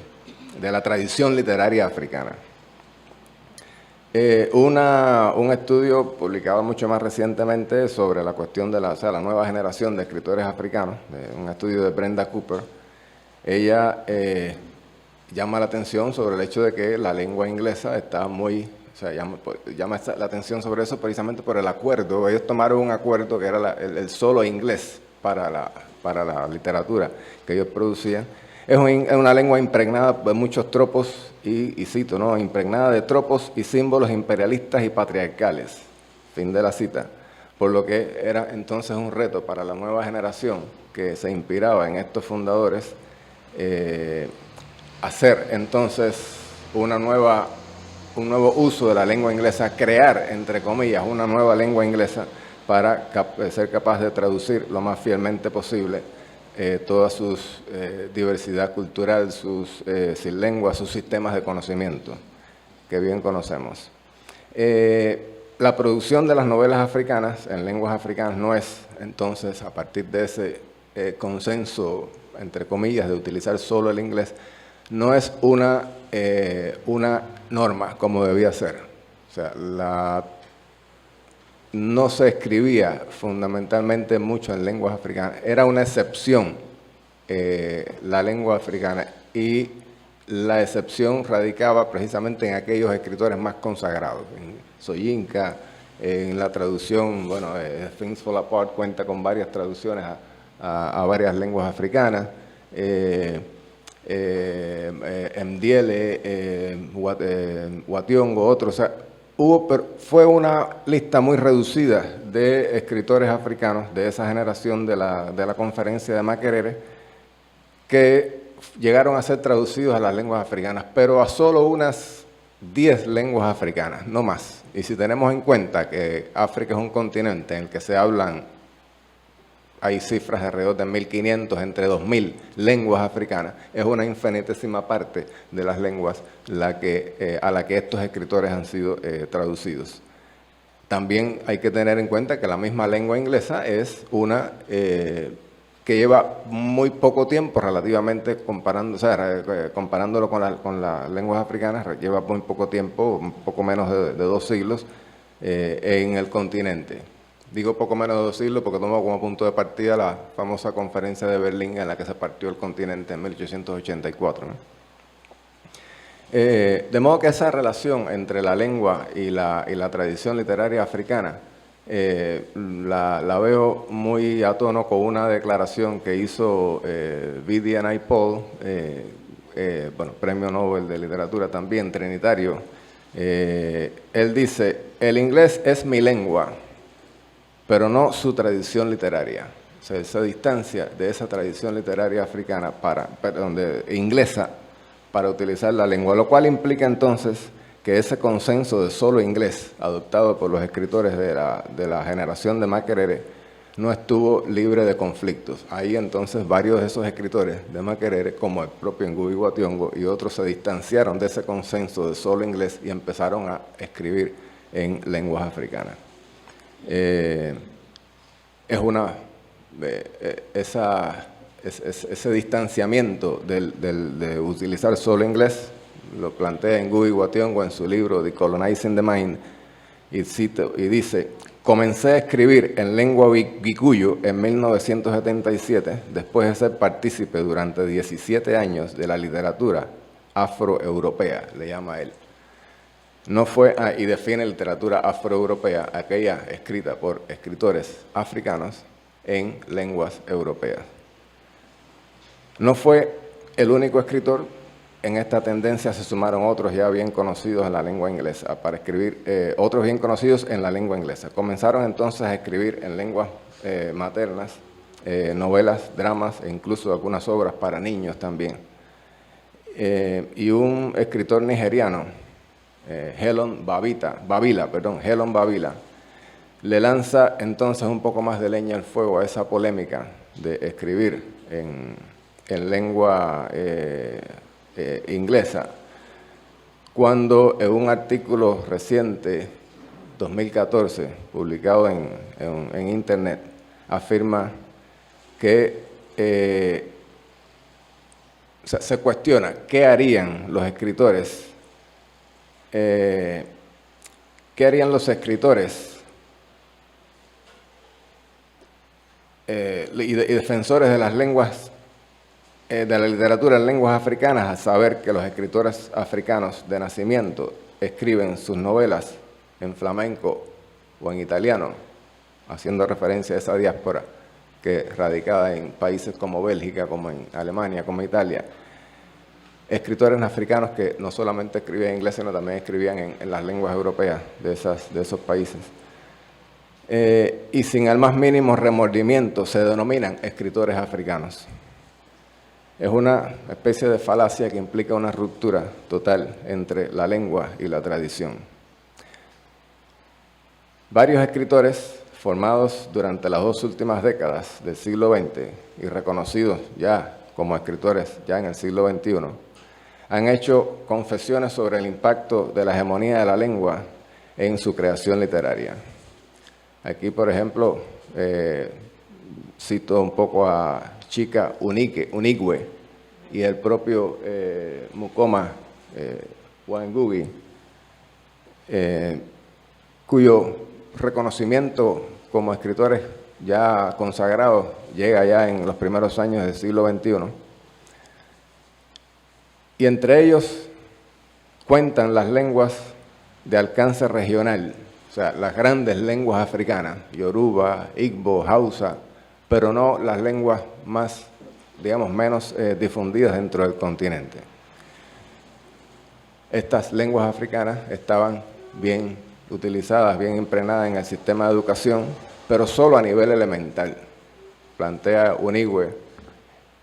Speaker 4: la tradición literaria africana. Un estudio publicado mucho más recientemente sobre la cuestión de la nueva generación de escritores africanos, un estudio de Brenda Cooper. Ella llama la atención sobre el hecho de que la lengua inglesa está muy O sea, llama la atención sobre eso precisamente por el acuerdo. Ellos tomaron un acuerdo que era el solo inglés para la literatura que ellos producían. Es una lengua impregnada de muchos tropos, y cito, ¿no? Impregnada de tropos y símbolos imperialistas y patriarcales. Fin de la cita. Por lo que era entonces un reto para la nueva generación que se inspiraba en estos fundadores, hacer entonces un nuevo uso de la lengua inglesa, crear, entre comillas, una nueva lengua inglesa para ser capaz de traducir lo más fielmente posible toda su diversidad cultural, sus lenguas, sus sistemas de conocimiento, que bien conocemos. La producción de las novelas africanas en lenguas africanas no es, entonces, a partir de ese consenso, entre comillas, de utilizar solo el inglés, no es una norma como debía ser. O sea, no se escribía fundamentalmente mucho en lenguas africanas. Era una excepción la lengua africana, y la excepción radicaba precisamente en aquellos escritores más consagrados. En Soyinka, en la traducción, bueno, Things Fall Apart cuenta con varias traducciones a varias lenguas africanas. Mdiele, Wationgo, otros. O sea, fue una lista muy reducida de escritores africanos de esa generación de la conferencia de Makerere que llegaron a ser traducidos a las lenguas africanas, pero a solo unas 10 lenguas africanas, no más. Y si tenemos en cuenta que África es un continente en el que se hablan, hay cifras de alrededor de 1.500, entre 2.000 lenguas africanas, es una infinitésima parte de las lenguas a la que estos escritores han sido traducidos. También hay que tener en cuenta que la misma lengua inglesa es una que lleva muy poco tiempo relativamente, comparándolo con las lenguas africanas, lleva muy poco tiempo, un poco menos de 2 siglos en el continente. Digo poco menos de 2 siglos porque tomo como punto de partida la famosa conferencia de Berlín en la que se partió el continente en 1884. ¿no? De modo que esa relación entre la lengua y la tradición literaria africana la veo muy a tono con una declaración que hizo Vidi Naipaul, premio Nobel de Literatura también, trinitario. Él dice: el inglés es mi lengua, pero no su tradición literaria. O sea, se distancia de esa tradición literaria africana, inglesa, para utilizar la lengua, lo cual implica entonces que ese consenso de solo inglés adoptado por los escritores de la generación de Makerere no estuvo libre de conflictos. Ahí entonces varios de esos escritores de Makerere, como el propio Ngugi wa Thiong'o y otros, se distanciaron de ese consenso de solo inglés y empezaron a escribir en lenguas africanas. Ese distanciamiento de utilizar solo inglés lo plantea Ngugi wa Thiong'o en su libro Decolonizing the Mind, y dice: comencé a escribir en lengua gikuyu en 1977, después de ser partícipe durante 17 años de la literatura afroeuropea, le llama él. No fue, y define literatura afroeuropea, aquella escrita por escritores africanos en lenguas europeas. No fue el único escritor. En esta tendencia se sumaron otros ya bien conocidos en la lengua inglesa, para escribir, otros bien conocidos en la lengua inglesa. Comenzaron entonces a escribir en lenguas maternas, novelas, dramas e incluso algunas obras para niños también. Y un escritor nigeriano, Helen Babila, le lanza entonces un poco más de leña al fuego a esa polémica de escribir en lengua inglesa, cuando en un artículo reciente, 2014, publicado en Internet, afirma que se cuestiona qué harían los escritores, y defensores de las lenguas, de la literatura en lenguas africanas, al saber que los escritores africanos de nacimiento escriben sus novelas en flamenco o en italiano, haciendo referencia a esa diáspora que radicada en países como Bélgica, como en Alemania, como Italia, escritores africanos que no solamente escribían en inglés, sino también escribían en las lenguas europeas de esos países. Y sin el más mínimo remordimiento se denominan escritores africanos. Es una especie de falacia que implica una ruptura total entre la lengua y la tradición. Varios escritores formados durante las 2 últimas décadas del siglo XX y reconocidos ya como escritores ya en el siglo XXI, han hecho confesiones sobre el impacto de la hegemonía de la lengua en su creación literaria. Aquí, por ejemplo, cito un poco a Chika Unigwe y el propio Mukoma Ngugi, cuyo reconocimiento como escritores ya consagrados llega ya en los primeros años del siglo XXI. Y entre ellos cuentan las lenguas de alcance regional, o sea, las grandes lenguas africanas, Yoruba, Igbo, Hausa, pero no las lenguas más, digamos, menos difundidas dentro del continente. Estas lenguas africanas estaban bien utilizadas, bien impregnadas en el sistema de educación, pero solo a nivel elemental. Plantea Unigwe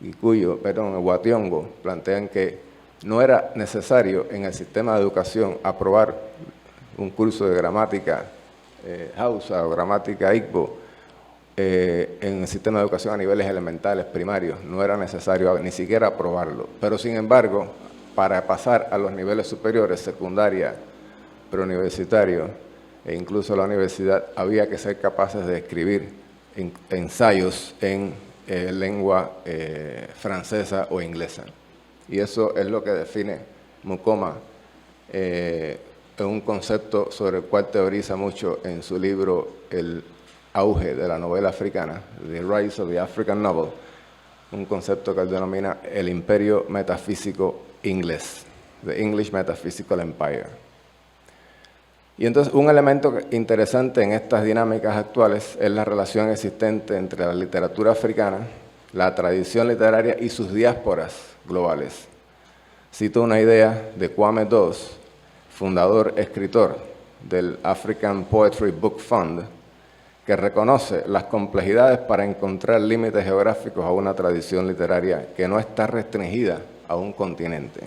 Speaker 4: y Wationgo, plantean que no era necesario en el sistema de educación aprobar un curso de gramática Hausa o gramática Igbo en el sistema de educación a niveles elementales, primarios. No era necesario ni siquiera aprobarlo. Pero sin embargo, para pasar a los niveles superiores, secundaria, preuniversitario e incluso la universidad, había que ser capaces de escribir ensayos en lengua francesa o inglesa. Y eso es lo que define Mukoma, un concepto sobre el cual teoriza mucho en su libro El auge de la novela africana, The Rise of the African Novel, un concepto que él denomina el imperio metafísico inglés, The English Metaphysical Empire. Y entonces un elemento interesante en estas dinámicas actuales es la relación existente entre la literatura africana, la tradición literaria y sus diásporas globales. Cito una idea de Kwame Dos, fundador, escritor del African Poetry Book Fund, que reconoce las complejidades para encontrar límites geográficos a una tradición literaria que no está restringida a un continente.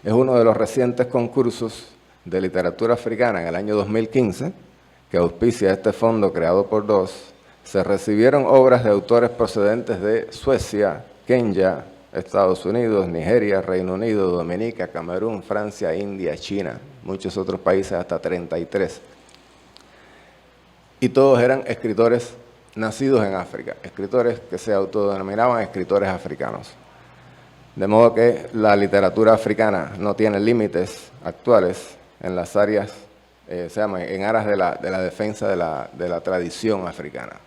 Speaker 4: Es uno de los recientes concursos de literatura africana en el año 2015, que auspicia este fondo creado por Dos. Se recibieron obras de autores procedentes de Suecia, Kenia, Estados Unidos, Nigeria, Reino Unido, Dominica, Camerún, Francia, India, China, muchos otros países, hasta 33. Y todos eran escritores nacidos en África, escritores que se autodenominaban escritores africanos. De modo que la literatura africana no tiene límites actuales en las áreas, en aras de la defensa de la tradición africana.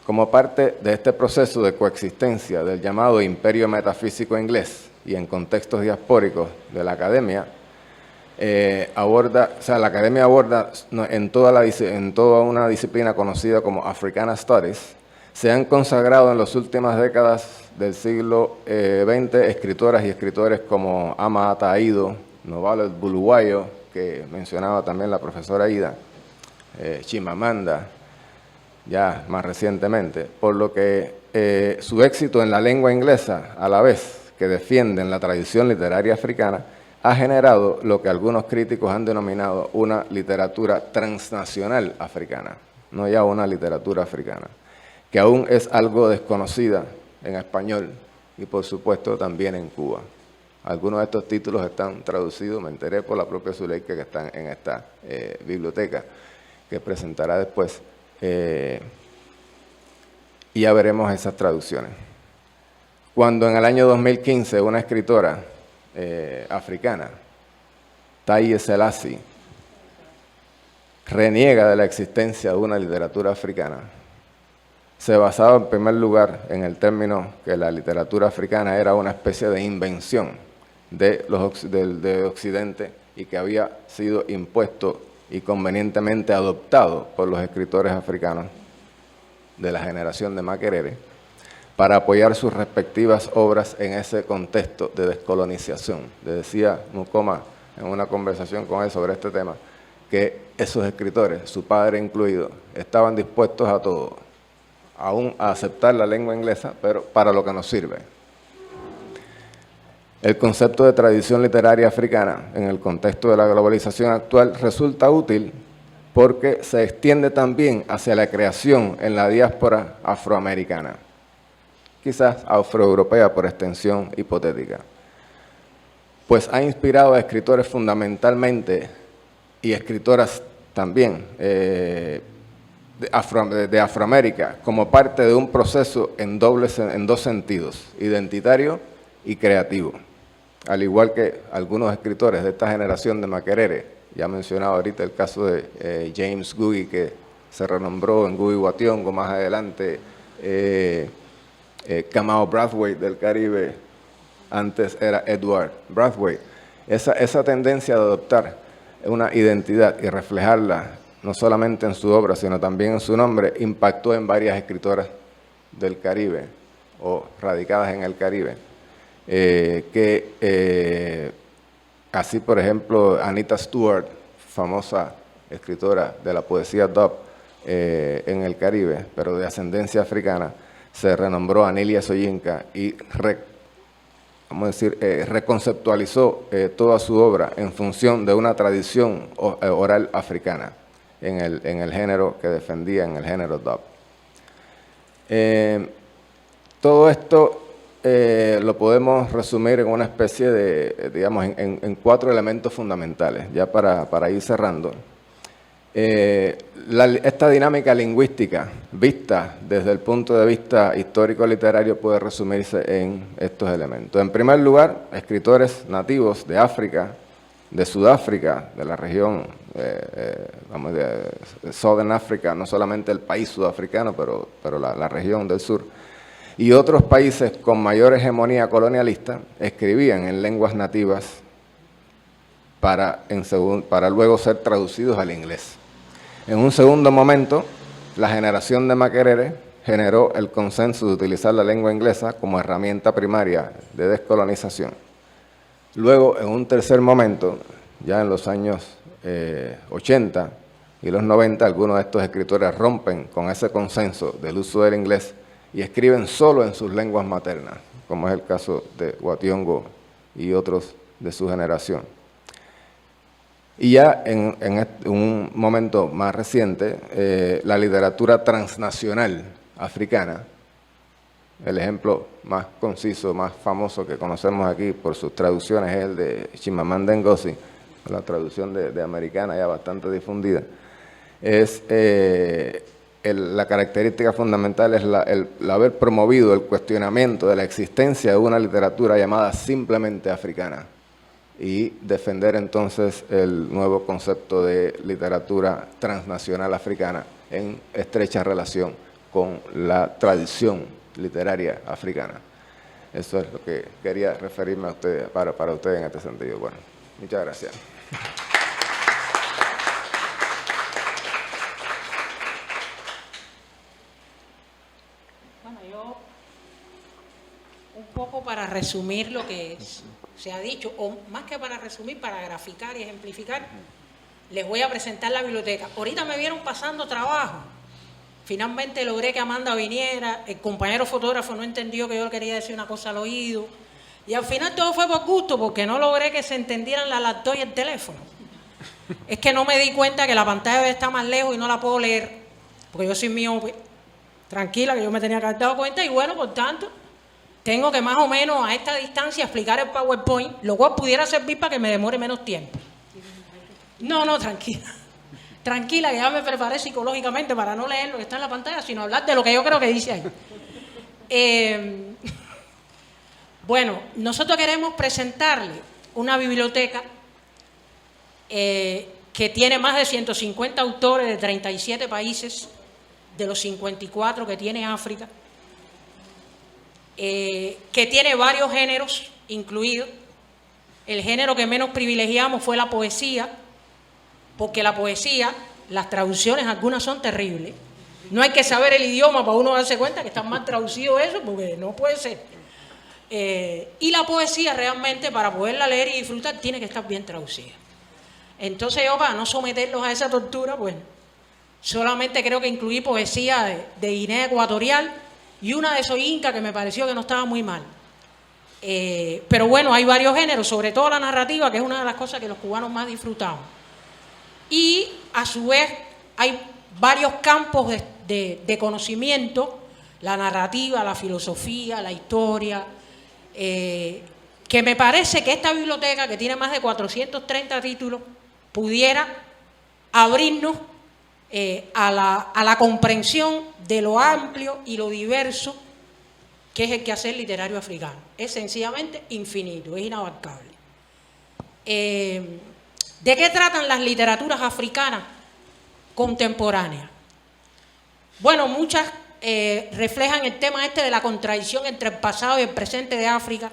Speaker 4: Como parte de este proceso de coexistencia del llamado imperio metafísico inglés y en contextos diaspóricos de la academia, la academia aborda en toda una disciplina conocida como Africana Studies. Se han consagrado en las últimas décadas del siglo XX escritoras y escritores como Ama Ata Aidoo, Novalet Bulawayo, que mencionaba también la profesora Ida, Chimamanda, ya más recientemente, por lo que su éxito en la lengua inglesa, a la vez que defienden la tradición literaria africana, ha generado lo que algunos críticos han denominado una literatura transnacional africana, no ya una literatura africana, que aún es algo desconocida en español y por supuesto también en Cuba. Algunos de estos títulos están traducidos, me enteré por la propia Zuleika, que están en esta biblioteca, que presentará después. Y ya veremos esas traducciones. Cuando en el año 2015 una escritora africana, Taye Selassie, reniega de la existencia de una literatura africana, se basaba en primer lugar en el término que la literatura africana era una especie de invención de Occidente y que había sido impuesto y convenientemente adoptado por los escritores africanos de la generación de Makerere para apoyar sus respectivas obras en ese contexto de descolonización. Le decía Mukoma en una conversación con él sobre este tema, que esos escritores, su padre incluido, estaban dispuestos a todo, aún a aceptar la lengua inglesa, pero para lo que nos sirve. El concepto de tradición literaria africana en el contexto de la globalización actual resulta útil porque se extiende también hacia la creación en la diáspora afroamericana, quizás afroeuropea por extensión hipotética, pues ha inspirado a escritores fundamentalmente y escritoras también de Afroamérica como parte de un proceso en dos sentidos, identitario y creativo. Al igual que algunos escritores de esta generación de Makerere, ya mencionado ahorita el caso de James Ngugi, que se renombró en Ngugi wa Thiong'o, más adelante Kamau Brathwaite del Caribe, antes era Edward Brathwaite. Esa tendencia de adoptar una identidad y reflejarla no solamente en su obra, sino también en su nombre, impactó en varias escritoras del Caribe o radicadas en el Caribe. Así, por ejemplo, Anita Stewart, famosa escritora de la poesía dub en el Caribe, pero de ascendencia africana, se renombró Anilia Soyinka y reconceptualizó toda su obra en función de una tradición oral africana en el género que defendía, en el género dub. Todo esto lo podemos resumir en una especie de, digamos, en 4 elementos fundamentales, ya para ir cerrando. Esta dinámica lingüística, vista desde el punto de vista histórico-literario, puede resumirse en estos elementos. En primer lugar, escritores nativos de África, de Sudáfrica, de la región de Southern Africa, no solamente el país sudafricano, pero la región del sur, y otros países con mayor hegemonía colonialista, escribían en lenguas nativas para luego ser traducidos al inglés. En un segundo momento, la generación de Makerere generó el consenso de utilizar la lengua inglesa como herramienta primaria de descolonización. Luego, en un tercer momento, ya en los años 80 y los 90, algunos de estos escritores rompen con ese consenso del uso del inglés y escriben solo en sus lenguas maternas, como es el caso de wa Thiong'o y otros de su generación. Y ya en un momento más reciente, la literatura transnacional africana, el ejemplo más conciso, más famoso que conocemos aquí por sus traducciones es el de Chimamanda Ngozi, la traducción de americana ya bastante difundida. La característica fundamental es el haber promovido el cuestionamiento de la existencia de una literatura llamada simplemente africana y defender entonces el nuevo concepto de literatura transnacional africana en estrecha relación con la tradición literaria africana. Eso es lo que quería referirme a ustedes, para ustedes en este sentido. Bueno, muchas gracias.
Speaker 1: Bueno, yo un poco para resumir lo que se ha dicho, o más que para resumir, para graficar y ejemplificar, les voy a presentar la biblioteca. Ahorita me vieron pasando trabajo. Finalmente logré que Amanda viniera, el compañero fotógrafo no entendió que yo le quería decir una cosa al oído, y al final todo fue por gusto, porque no logré que se entendieran la laptop y el teléfono. Es que no me di cuenta que la pantalla está más lejos y no la puedo leer, porque yo soy miope. Tranquila, que yo me tenía que haber dado cuenta, y bueno, por tanto, tengo que más o menos a esta distancia explicar el PowerPoint, lo cual pudiera servir para que me demore menos tiempo. No, tranquila. Tranquila, que ya me preparé psicológicamente para no leer lo que está en la pantalla, sino hablar de lo que yo creo que dice ahí. Bueno, nosotros queremos presentarle una biblioteca que tiene más de 150 autores de 37 países, de los 54 que tiene África, que tiene varios géneros incluidos, el género que menos privilegiamos fue la poesía, porque la poesía, las traducciones algunas son terribles. No hay que saber el idioma para uno darse cuenta que está mal traducido eso, porque no puede ser. Y la poesía realmente, para poderla leer y disfrutar, tiene que estar bien traducida. Entonces yo, para no someterlos a esa tortura, pues solamente creo que incluí poesía de Guinea Ecuatorial y una de Soyinka que me pareció que no estaba muy mal. Pero bueno, hay varios géneros, sobre todo la narrativa, que es una de las cosas que los cubanos más disfrutamos. Y a su vez hay varios campos de conocimiento, la narrativa, la filosofía, la historia, que me parece que esta biblioteca, que tiene más de 430 títulos, pudiera abrirnos a la comprensión de lo amplio y lo diverso que es el quehacer literario africano. Es sencillamente infinito, es inabarcable. ¿De qué tratan las literaturas africanas contemporáneas? Bueno, muchas reflejan el tema este de la contradicción entre el pasado y el presente de África,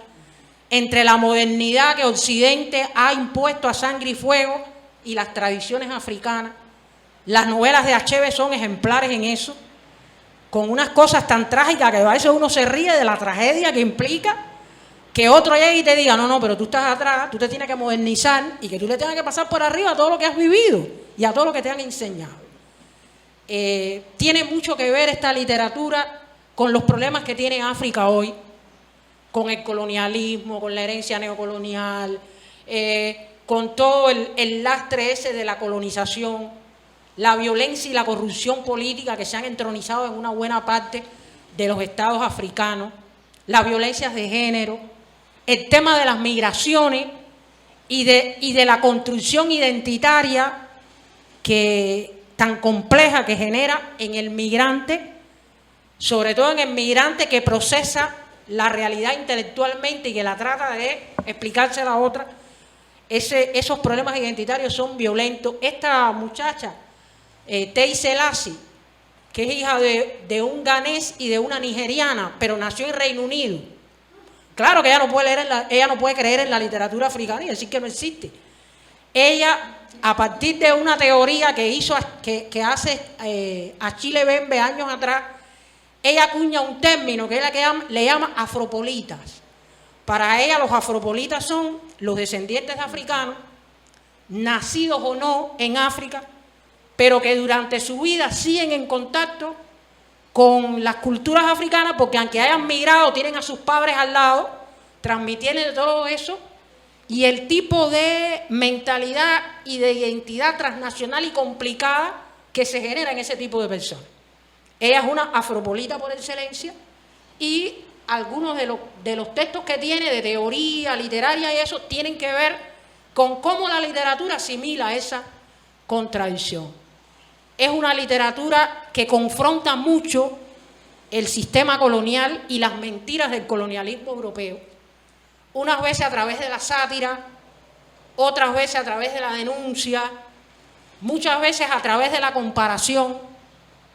Speaker 1: entre la modernidad que Occidente ha impuesto a sangre y fuego y las tradiciones africanas. Las novelas de Achebe son ejemplares en eso, con unas cosas tan trágicas que a veces uno se ríe de la tragedia que implica que otro llegue y te diga, no, pero tú estás atrás, tú te tienes que modernizar y que tú le tengas que pasar por arriba a todo lo que has vivido y a todo lo que te han enseñado. Tiene mucho que ver esta literatura con los problemas que tiene África hoy, con el colonialismo, con la herencia neocolonial, con todo el lastre ese de la colonización, la violencia y la corrupción política que se han entronizado en una buena parte de los estados africanos, las violencias de género, el tema de las migraciones y de la construcción identitaria tan compleja que genera en el migrante, sobre todo en el migrante que procesa la realidad intelectualmente y que la trata de explicársela a otra. Esos problemas identitarios son violentos. Esta muchacha, Tei Selassie, que es hija de un ganés y de una nigeriana, pero nació en Reino Unido. Claro que ella no puede creer en la literatura africana y decir que no existe. Ella, a partir de una teoría que hace Achille Mbembe años atrás, ella acuña un término que le llama afropolitas. Para ella los afropolitas son los descendientes de africanos, nacidos o no en África, pero que durante su vida siguen en contacto con las culturas africanas, porque aunque hayan migrado, tienen a sus padres al lado, transmitiendo todo eso, y el tipo de mentalidad y de identidad transnacional y complicada que se genera en ese tipo de personas. Ella es una afropolita por excelencia, y algunos de los textos que tiene de teoría literaria y eso tienen que ver con cómo la literatura asimila esa contradicción. Es una literatura que confronta mucho el sistema colonial y las mentiras del colonialismo europeo. Unas veces a través de la sátira, otras veces a través de la denuncia, muchas veces a través de la comparación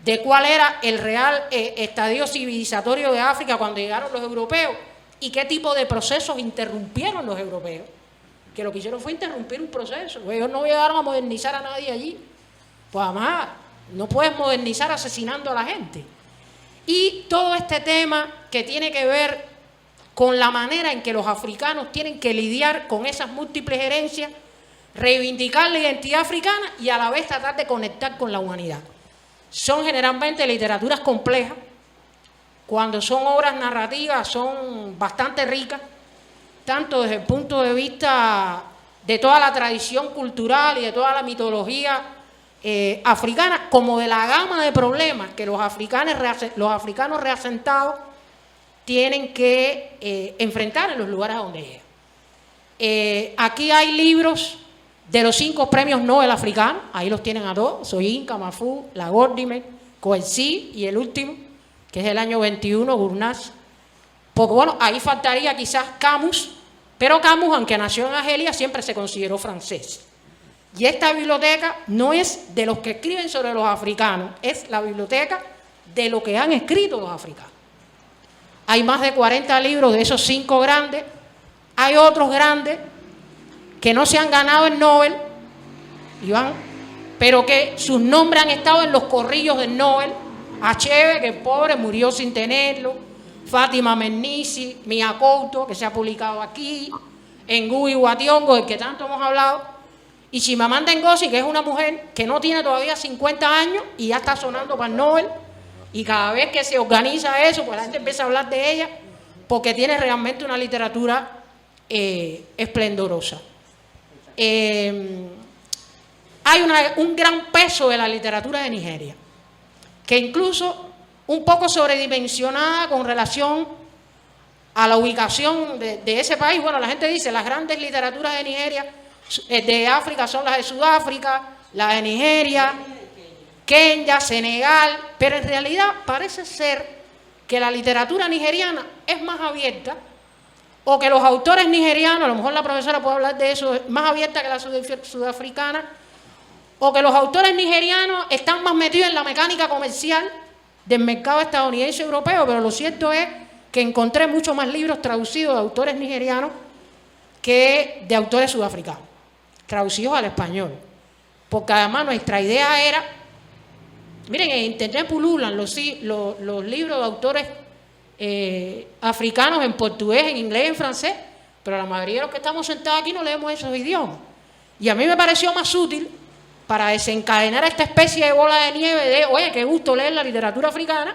Speaker 1: de cuál era el real estadio civilizatorio de África cuando llegaron los europeos y qué tipo de procesos interrumpieron los europeos. Que lo que hicieron fue interrumpir un proceso. Ellos no llegaron a modernizar a nadie allí. Pues además, no puedes modernizar asesinando a la gente. Y todo este tema que tiene que ver con la manera en que los africanos tienen que lidiar con esas múltiples herencias, reivindicar la identidad africana y a la vez tratar de conectar con la humanidad. Son generalmente literaturas complejas. Cuando son obras narrativas son bastante ricas, tanto desde el punto de vista de toda la tradición cultural y de toda la mitología africana, como de la gama de problemas que los africanos reasentados tienen que enfrentar en los lugares a donde llegan. Aquí hay libros de los 5 premios Nobel africanos, ahí los tienen a todos, Soyinka, Mahfouz, Lagordimel, Coetzee y el último, que es del año 21, Gurnaz. Porque bueno, ahí faltaría quizás Camus, pero Camus, aunque nació en Argelia, siempre se consideró francés. Y esta biblioteca no es de los que escriben sobre los africanos, es la biblioteca de lo que han escrito los africanos. Hay más de 40 libros de esos 5 grandes, hay otros grandes que no se han ganado el Nobel, Iván, pero que sus nombres han estado en los corrillos del Nobel. Achebe, que el pobre murió sin tenerlo, Fátima Mernissi, Mia Couto, que se ha publicado aquí, Ngugi wa Thiong'o, del que tanto hemos hablado, y Chimamanda Ngozi, que es una mujer que no tiene todavía 50 años y ya está sonando para el Nobel, y cada vez que se organiza eso, pues la gente empieza a hablar de ella, porque tiene realmente una literatura esplendorosa. Hay un gran peso de la literatura de Nigeria, que incluso un poco sobredimensionada con relación a la ubicación de ese país. Bueno, la gente dice, las grandes literaturas de Nigeria, de África, son las de Sudáfrica, las de Nigeria, Kenia, Senegal, pero en realidad parece ser que la literatura nigeriana es más abierta, o que los autores nigerianos, a lo mejor la profesora puede hablar de eso, es más abierta que la sudafricana, o que los autores nigerianos están más metidos en la mecánica comercial del mercado estadounidense y europeo, pero lo cierto es que encontré muchos más libros traducidos de autores nigerianos que de autores sudafricanos, traducidos al español. Porque además nuestra idea era, miren, en internet pululan los libros de autores africanos en portugués, en inglés, en francés, pero la mayoría de los que estamos sentados aquí no leemos esos idiomas. Y a mí me pareció más útil, para desencadenar esta especie de bola de nieve de, oye, qué gusto leer la literatura africana,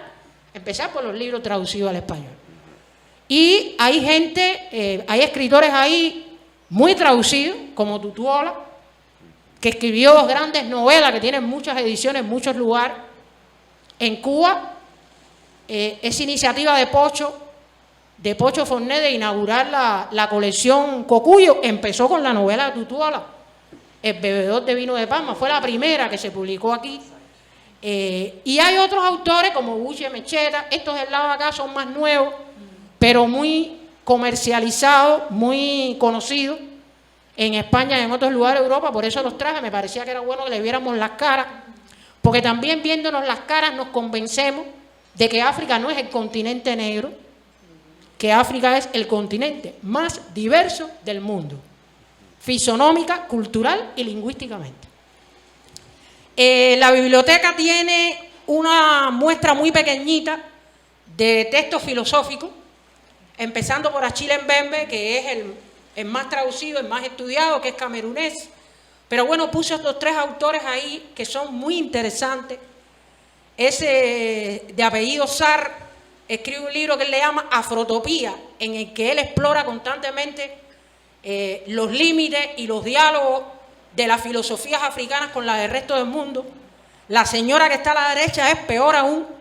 Speaker 1: empezar por los libros traducidos al español. Y hay gente, hay escritores ahí muy traducidos, como Tutuola, que escribió 2 grandes novelas que tienen muchas ediciones en muchos lugares. En Cuba, esa iniciativa de Pocho Forné de inaugurar la colección Cocuyo empezó con la novela de Tutuola, El bebedor de vino de Palma, fue la primera que se publicó aquí. Y hay otros autores como Buche Mecheta, estos del lado de acá son más nuevos, pero muy comercializados, muy conocidos en España y en otros lugares de Europa, por eso los traje, me parecía que era bueno que le viéramos las caras, porque también viéndonos las caras nos convencemos de que África no es el continente negro, que África es el continente más diverso del mundo, fisonómica, cultural y lingüísticamente. La biblioteca tiene una muestra muy pequeñita de textos filosóficos, empezando por Achille Mbembe, que es el más traducido, el más estudiado, que es camerunés. Pero bueno, puse estos 3 autores ahí que son muy interesantes. Ese de apellido Sarr escribe un libro que él le llama Afrotopía, en el que él explora constantemente los límites y los diálogos de las filosofías africanas con las del resto del mundo. La señora que está a la derecha es peor aún.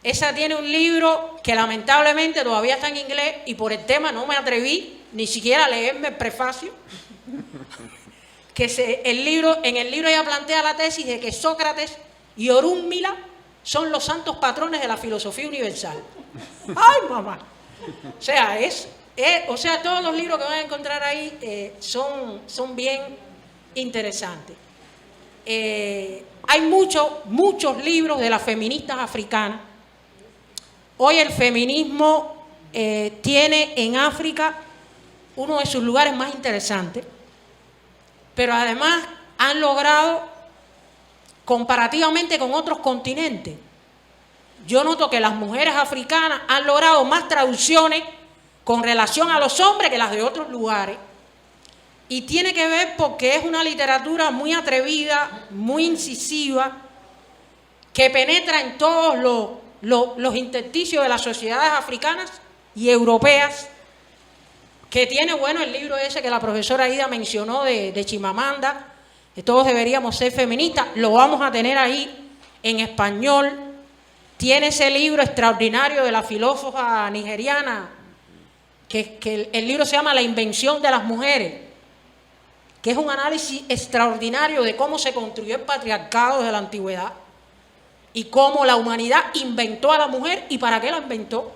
Speaker 1: Esa tiene un libro que lamentablemente todavía está en inglés y por el tema no me atreví ni siquiera a leerme el prefacio. En el libro ella plantea la tesis de que Sócrates y Orúnmila son los santos patrones de la filosofía universal. ¡Ay, mamá! O sea, todos los libros que van a encontrar ahí son bien interesantes. Hay muchos libros de las feministas africanas. Hoy el feminismo tiene en África uno de sus lugares más interesantes, pero además han logrado, comparativamente con otros continentes, yo noto que las mujeres africanas han logrado más traducciones con relación a los hombres que las de otros lugares. Y tiene que ver porque es una literatura muy atrevida, muy incisiva, que penetra en todos los intersticios de las sociedades africanas y europeas, que tiene, bueno, el libro ese que la profesora Ida mencionó de Chimamanda, que todos deberíamos ser feministas, lo vamos a tener ahí en español. Tiene ese libro extraordinario de la filósofa nigeriana, que el libro se llama La invención de las mujeres, que es un análisis extraordinario de cómo se construyó el patriarcado desde la antigüedad y cómo la humanidad inventó a la mujer y para qué la inventó.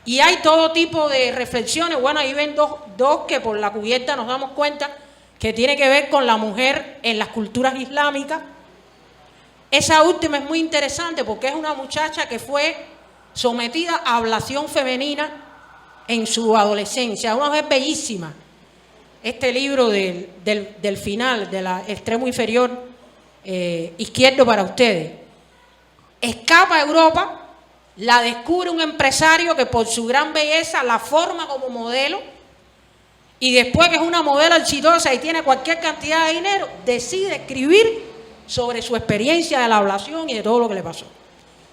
Speaker 1: Y hay todo tipo de reflexiones. Bueno, ahí ven dos que por la cubierta nos damos cuenta que tiene que ver con la mujer en las culturas islámicas. Esa última es muy interesante porque es una muchacha que fue sometida a ablación femenina en su adolescencia, una mujer bellísima. este libro del final, del extremo inferior izquierdo para ustedes. Escapa a Europa, la descubre un empresario que por su gran belleza la forma como modelo y después que es una modelo exitosa y tiene cualquier cantidad de dinero, decide escribir sobre su experiencia de la ablación y de todo lo que le pasó.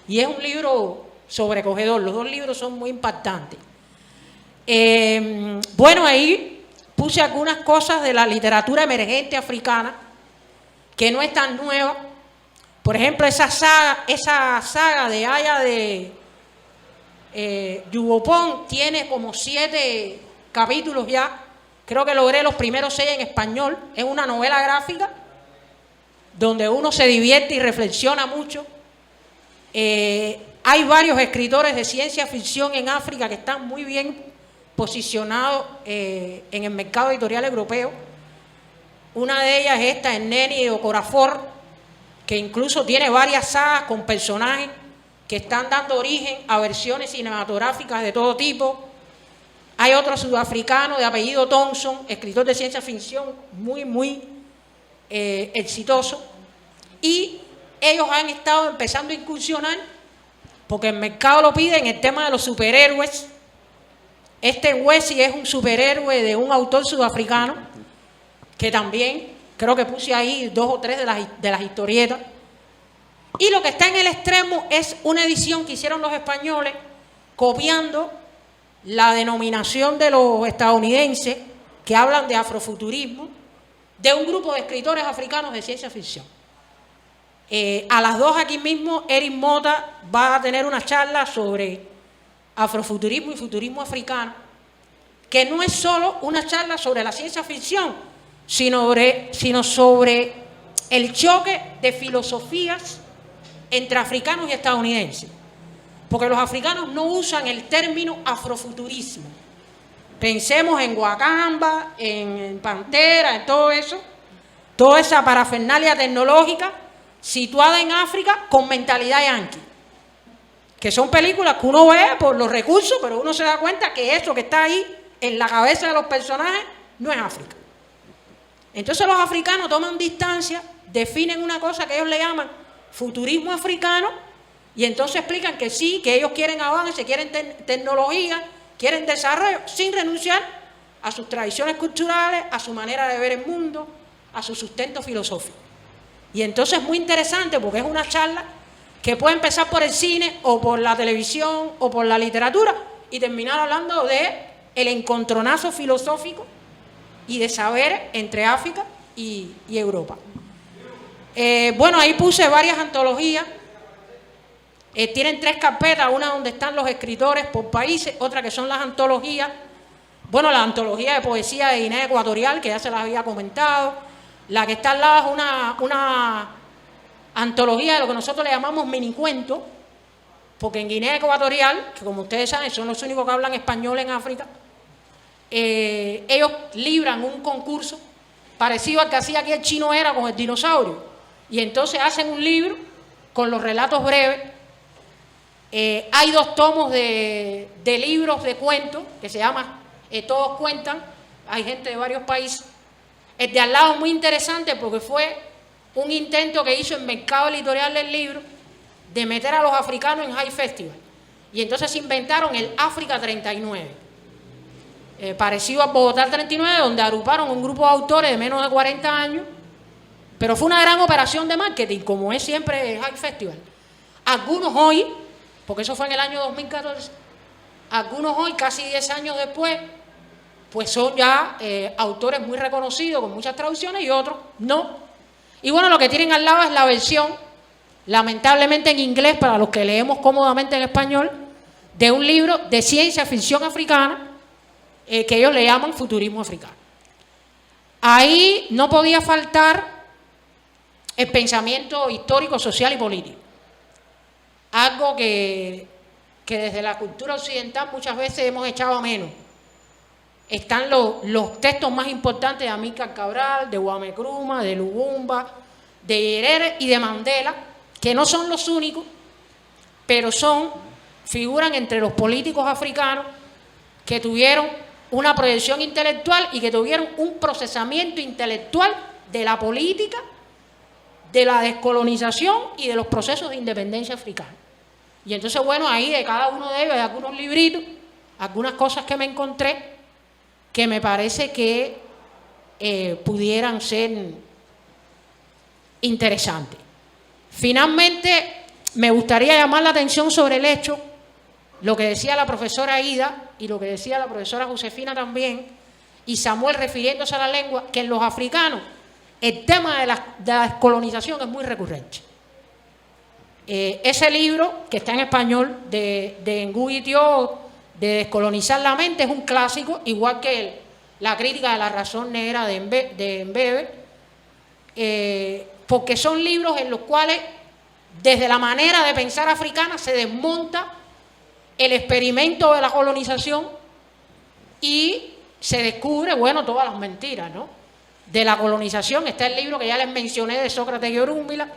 Speaker 1: Y es un libro sobrecogedor, los dos libros son muy impactantes. Bueno, ahí puse algunas cosas de la literatura emergente africana que no es tan nueva. Por ejemplo, esa saga de Aya de Yugopón tiene como 7 capítulos ya. Creo que logré los primeros 6 en español. Es una novela gráfica donde uno se divierte y reflexiona mucho. Hay varios escritores de ciencia ficción en África que están muy bien posicionados en el mercado editorial europeo. Una de ellas es esta, Neni de Okorafor, que incluso tiene varias sagas con personajes que están dando origen a versiones cinematográficas de todo tipo. Hay otro sudafricano de apellido Thompson, escritor de ciencia ficción muy exitoso. Y ellos han estado empezando a incursionar, porque el mercado lo pide, en el tema de los superhéroes. Este Wesley es un superhéroe de un autor sudafricano, que también creo que puse ahí 2 o 3 de las historietas. Y lo que está en el extremo es una edición que hicieron los españoles, copiando la denominación de los estadounidenses, que hablan de afrofuturismo, de un grupo de escritores africanos de ciencia ficción. A las 2 aquí mismo, Eric Mota va a tener una charla sobre afrofuturismo y futurismo africano, que no es solo una charla sobre la ciencia ficción, sino sobre el choque de filosofías entre africanos y estadounidenses. Porque los africanos no usan el término afrofuturismo. Pensemos en Wakanda, en Pantera, en todo eso, toda esa parafernalia tecnológica situada en África con mentalidad yanqui. Que son películas que uno ve por los recursos, pero uno se da cuenta que eso que está ahí en la cabeza de los personajes no es África. Entonces los africanos toman distancia, definen una cosa que ellos le llaman futurismo africano, y entonces explican que sí, que ellos quieren avance, quieren tecnología, quieren desarrollo, sin renunciar a sus tradiciones culturales, a su manera de ver el mundo, a su sustento filosófico. Y entonces es muy interesante porque es una charla que puede empezar por el cine o por la televisión o por la literatura y terminar hablando de el encontronazo filosófico y de saber entre África y Europa. Bueno, ahí puse varias antologías. Tienen 3 carpetas, una donde están los escritores por países, otra que son las antologías. Bueno, la antología de poesía de Guinea Ecuatorial, que ya se las había comentado. La que está al lado es una antología de lo que nosotros le llamamos minicuentos, porque en Guinea Ecuatorial, que como ustedes saben son los únicos que hablan español en África, ellos libran un concurso parecido al que hacía aquí el Chino Era con el dinosaurio, y entonces hacen un libro con los relatos breves. Hay 2 tomos de libros de cuentos que se llama Todos Cuentan. Hay gente de varios países. El de al lado es muy interesante porque fue un intento que hizo el mercado editorial del libro de meter a los africanos en High Festival. Y entonces inventaron el África 39, parecido a Bogotá 39, donde agruparon un grupo de autores de menos de 40 años, pero fue una gran operación de marketing, como es siempre el High Festival. Algunos hoy, porque eso fue en el año 2014, algunos hoy, casi 10 años después, pues son ya autores muy reconocidos, con muchas traducciones, y otros no. Y bueno, lo que tienen al lado es la versión, lamentablemente en inglés, para los que leemos cómodamente en español, de un libro de ciencia ficción africana, que ellos le llaman futurismo africano. Ahí no podía faltar el pensamiento histórico, social y político. Algo que desde la cultura occidental muchas veces hemos echado a menos. Están los textos más importantes de Amílcar Cabral, de Kwame Nkrumah, de Lubumba, de Nyerere y de Mandela, que no son los únicos, pero figuran entre los políticos africanos que tuvieron una proyección intelectual y que tuvieron un procesamiento intelectual de la política, de la descolonización y de los procesos de independencia africana. Y entonces, bueno, ahí de cada uno de ellos hay algunos libritos, algunas cosas que me encontré que me parece que pudieran ser interesantes. Finalmente, me gustaría llamar la atención sobre el hecho, lo que decía la profesora Ida y lo que decía la profesora Josefina también, y Samuel refiriéndose a la lengua, que en los africanos el tema de la descolonización es muy recurrente. Ese libro, que está en español, de Ngugi Thiaw, de Descolonizar la mente, es un clásico, igual que La crítica de la razón negra de Mbebe, porque son libros en los cuales, desde la manera de pensar africana, se desmonta el experimento de la colonización y se descubre, bueno, todas las mentiras, ¿no?, de la colonización. Está el libro que ya les mencioné de Sócrates y Orúmbila,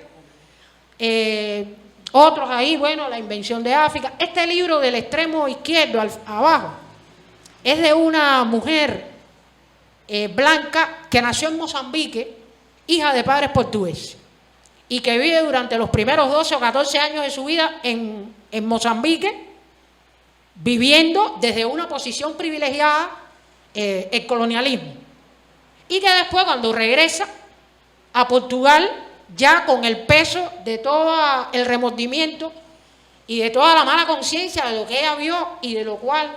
Speaker 1: otros ahí, bueno, La invención de África. Este libro del extremo izquierdo, abajo, es de una mujer blanca que nació en Mozambique, hija de padres portugueses, y que vive durante los primeros 12 o 14 años de su vida en Mozambique, viviendo desde una posición privilegiada el colonialismo. Y que después, cuando regresa a Portugal, ya con el peso de todo el remordimiento y de toda la mala conciencia de lo que ella vio y de lo cual,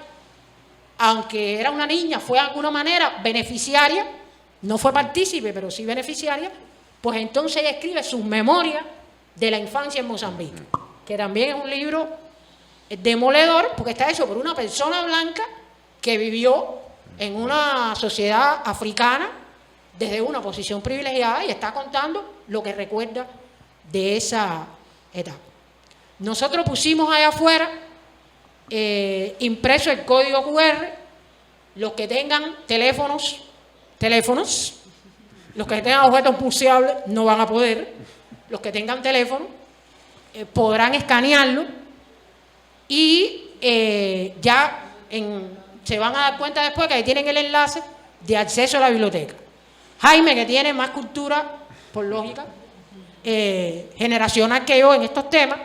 Speaker 1: aunque era una niña, fue de alguna manera beneficiaria, no fue partícipe, pero sí beneficiaria, pues entonces ella escribe sus memorias de la infancia en Mozambique, que también es un libro demoledor, porque está hecho por una persona blanca que vivió en una sociedad africana desde una posición privilegiada y está contando lo que recuerda de esa etapa. Nosotros pusimos allá afuera impreso el código QR. Los que tengan teléfonos, los que tengan objetos museables no van a poder, los que tengan teléfono podrán escanearlo y se van a dar cuenta después que ahí tienen el enlace de acceso a la biblioteca. Jaime, que tiene más cultura, por lógica, generacional que yo en estos temas,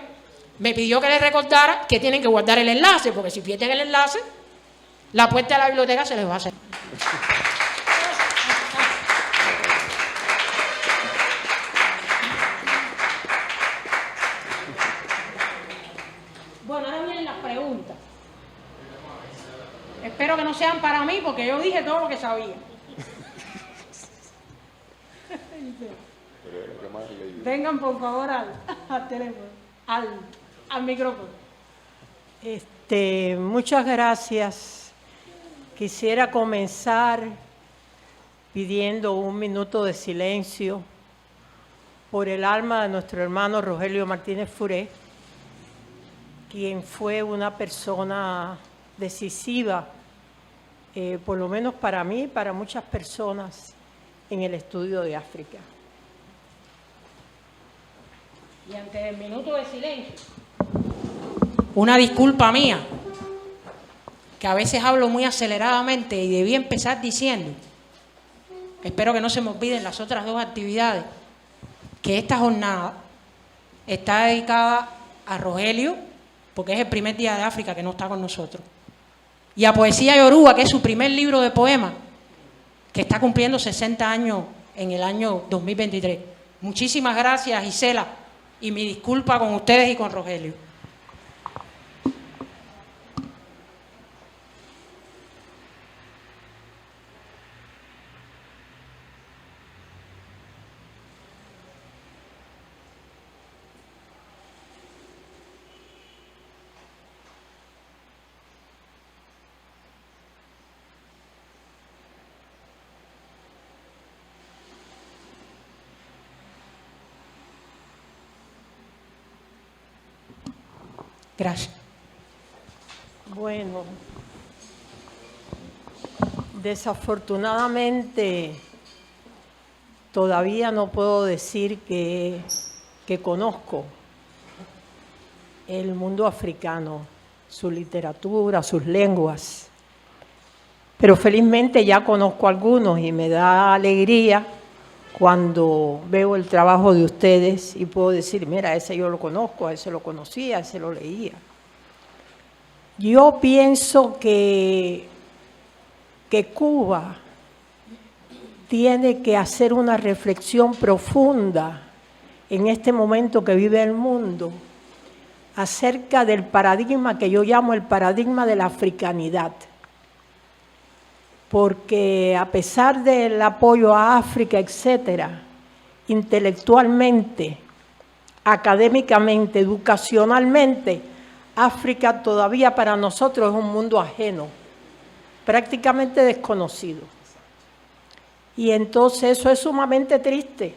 Speaker 1: me pidió que les recordara que tienen que guardar el enlace, porque si pierden el enlace, la puerta de la biblioteca se les va a hacer. Bueno, ahora vienen las preguntas. Espero que no sean para mí, porque yo dije todo lo que sabía. Vengan por favor al teléfono, al micrófono.
Speaker 5: Muchas gracias. Quisiera comenzar pidiendo un minuto de silencio por el alma de nuestro hermano Rogelio Martínez Furé, quien fue una persona decisiva, por lo menos para mí y para muchas personas, en el estudio de África.
Speaker 1: Y antes del minuto de silencio, una disculpa mía, que a veces hablo muy aceleradamente y debí empezar diciendo, espero que no se me olviden las otras dos actividades, que esta jornada está dedicada a Rogelio, porque es el primer día de África que no está con nosotros, y a Poesía Yoruba, que es su primer libro de poemas, que está cumpliendo 60 años en el año 2023. Muchísimas gracias, Gisela, y mi disculpa con ustedes y con Rogelio. Gracias.
Speaker 5: Bueno, desafortunadamente todavía no puedo decir que conozco el mundo africano, su literatura, sus lenguas, pero felizmente ya conozco algunos y me da alegría cuando veo el trabajo de ustedes y puedo decir, mira, ese yo lo conozco, a ese lo conocía, a ese lo leía. Yo pienso que Cuba tiene que hacer una reflexión profunda en este momento que vive el mundo acerca del paradigma que yo llamo el paradigma de la africanidad. Porque a pesar del apoyo a África, etcétera, intelectualmente, académicamente, educacionalmente, África todavía para nosotros es un mundo ajeno, prácticamente desconocido. Y entonces eso es sumamente triste,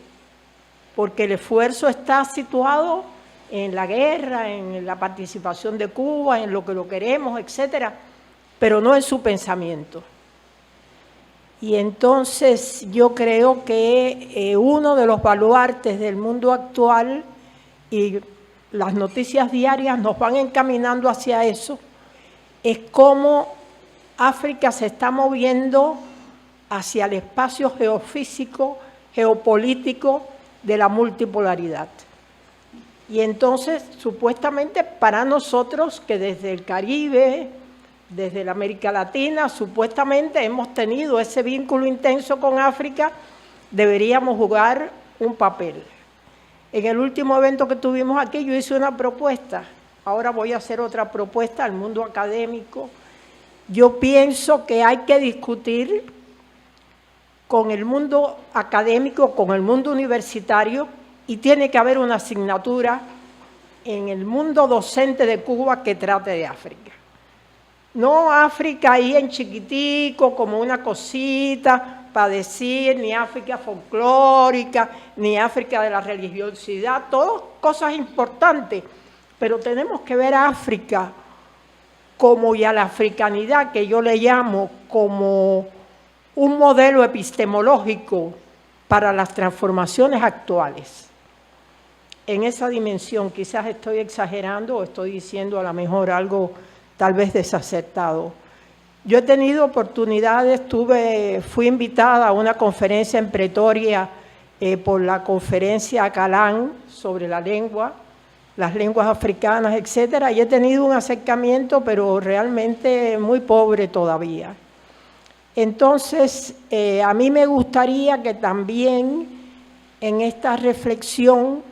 Speaker 5: porque el esfuerzo está situado en la guerra, en la participación de Cuba, en lo que lo queremos, etcétera, pero no en su pensamiento. Y entonces yo creo que uno de los baluartes del mundo actual, y las noticias diarias nos van encaminando hacia eso, es cómo África se está moviendo hacia el espacio geofísico, geopolítico de la multipolaridad. Y entonces, supuestamente para nosotros, que desde el Caribe, desde la América Latina, supuestamente hemos tenido ese vínculo intenso con África, deberíamos jugar un papel. En el último evento que tuvimos aquí, yo hice una propuesta. Ahora voy a hacer otra propuesta al mundo académico. Yo pienso que hay que discutir con el mundo académico, con el mundo universitario, y tiene que haber una asignatura en el mundo docente de Cuba que trate de África. No África ahí en chiquitico, como una cosita para decir, ni África folclórica, ni África de la religiosidad, todas cosas importantes, pero tenemos que ver a África como, y a la africanidad, que yo le llamo como un modelo epistemológico para las transformaciones actuales. En esa dimensión, quizás estoy exagerando o estoy diciendo a lo mejor algo tal vez desacertado. Yo he tenido oportunidades, fui invitada a una conferencia en Pretoria por la conferencia Calán sobre la lengua, las lenguas africanas, etcétera, y he tenido un acercamiento, pero realmente muy pobre todavía. Entonces, a mí me gustaría que también en esta reflexión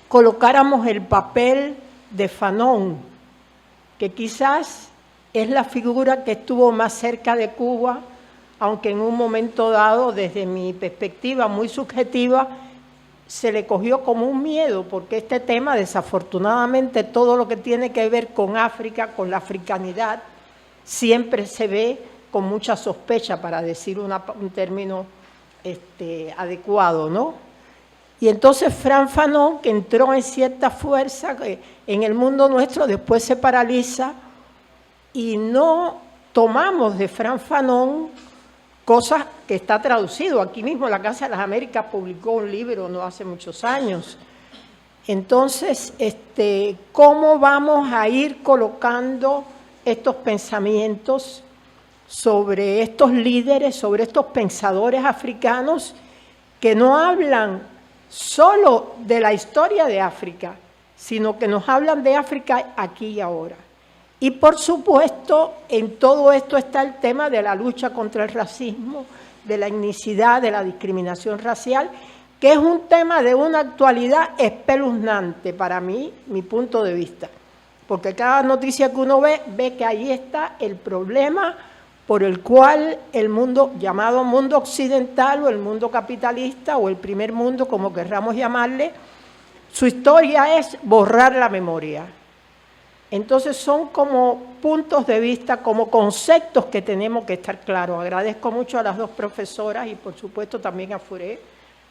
Speaker 5: colocáramos el papel de Fanon, que quizás es la figura que estuvo más cerca de Cuba, aunque en un momento dado, desde mi perspectiva muy subjetiva, se le cogió como un miedo, porque este tema, desafortunadamente, todo lo que tiene que ver con África, con la africanidad, siempre se ve con mucha sospecha, para decir un término adecuado, ¿no? Y entonces Frantz Fanon, que entró en cierta fuerza en el mundo nuestro, después se paraliza y no tomamos de Frantz Fanon cosas que está traducido. Aquí mismo la Casa de las Américas publicó un libro no hace muchos años. Entonces, ¿cómo vamos a ir colocando estos pensamientos sobre estos líderes, sobre estos pensadores africanos que no hablan solo de la historia de África, sino que nos hablan de África aquí y ahora? Y por supuesto, en todo esto está el tema de la lucha contra el racismo, de la etnicidad, de la discriminación racial, que es un tema de una actualidad espeluznante para mí, mi punto de vista. Porque cada noticia que uno ve que ahí está el problema por el cual el mundo, llamado mundo occidental o el mundo capitalista o el primer mundo, como querramos llamarle, su historia es borrar la memoria. Entonces son como puntos de vista, como conceptos que tenemos que estar claros. Agradezco mucho a las dos profesoras y por supuesto también a Furé,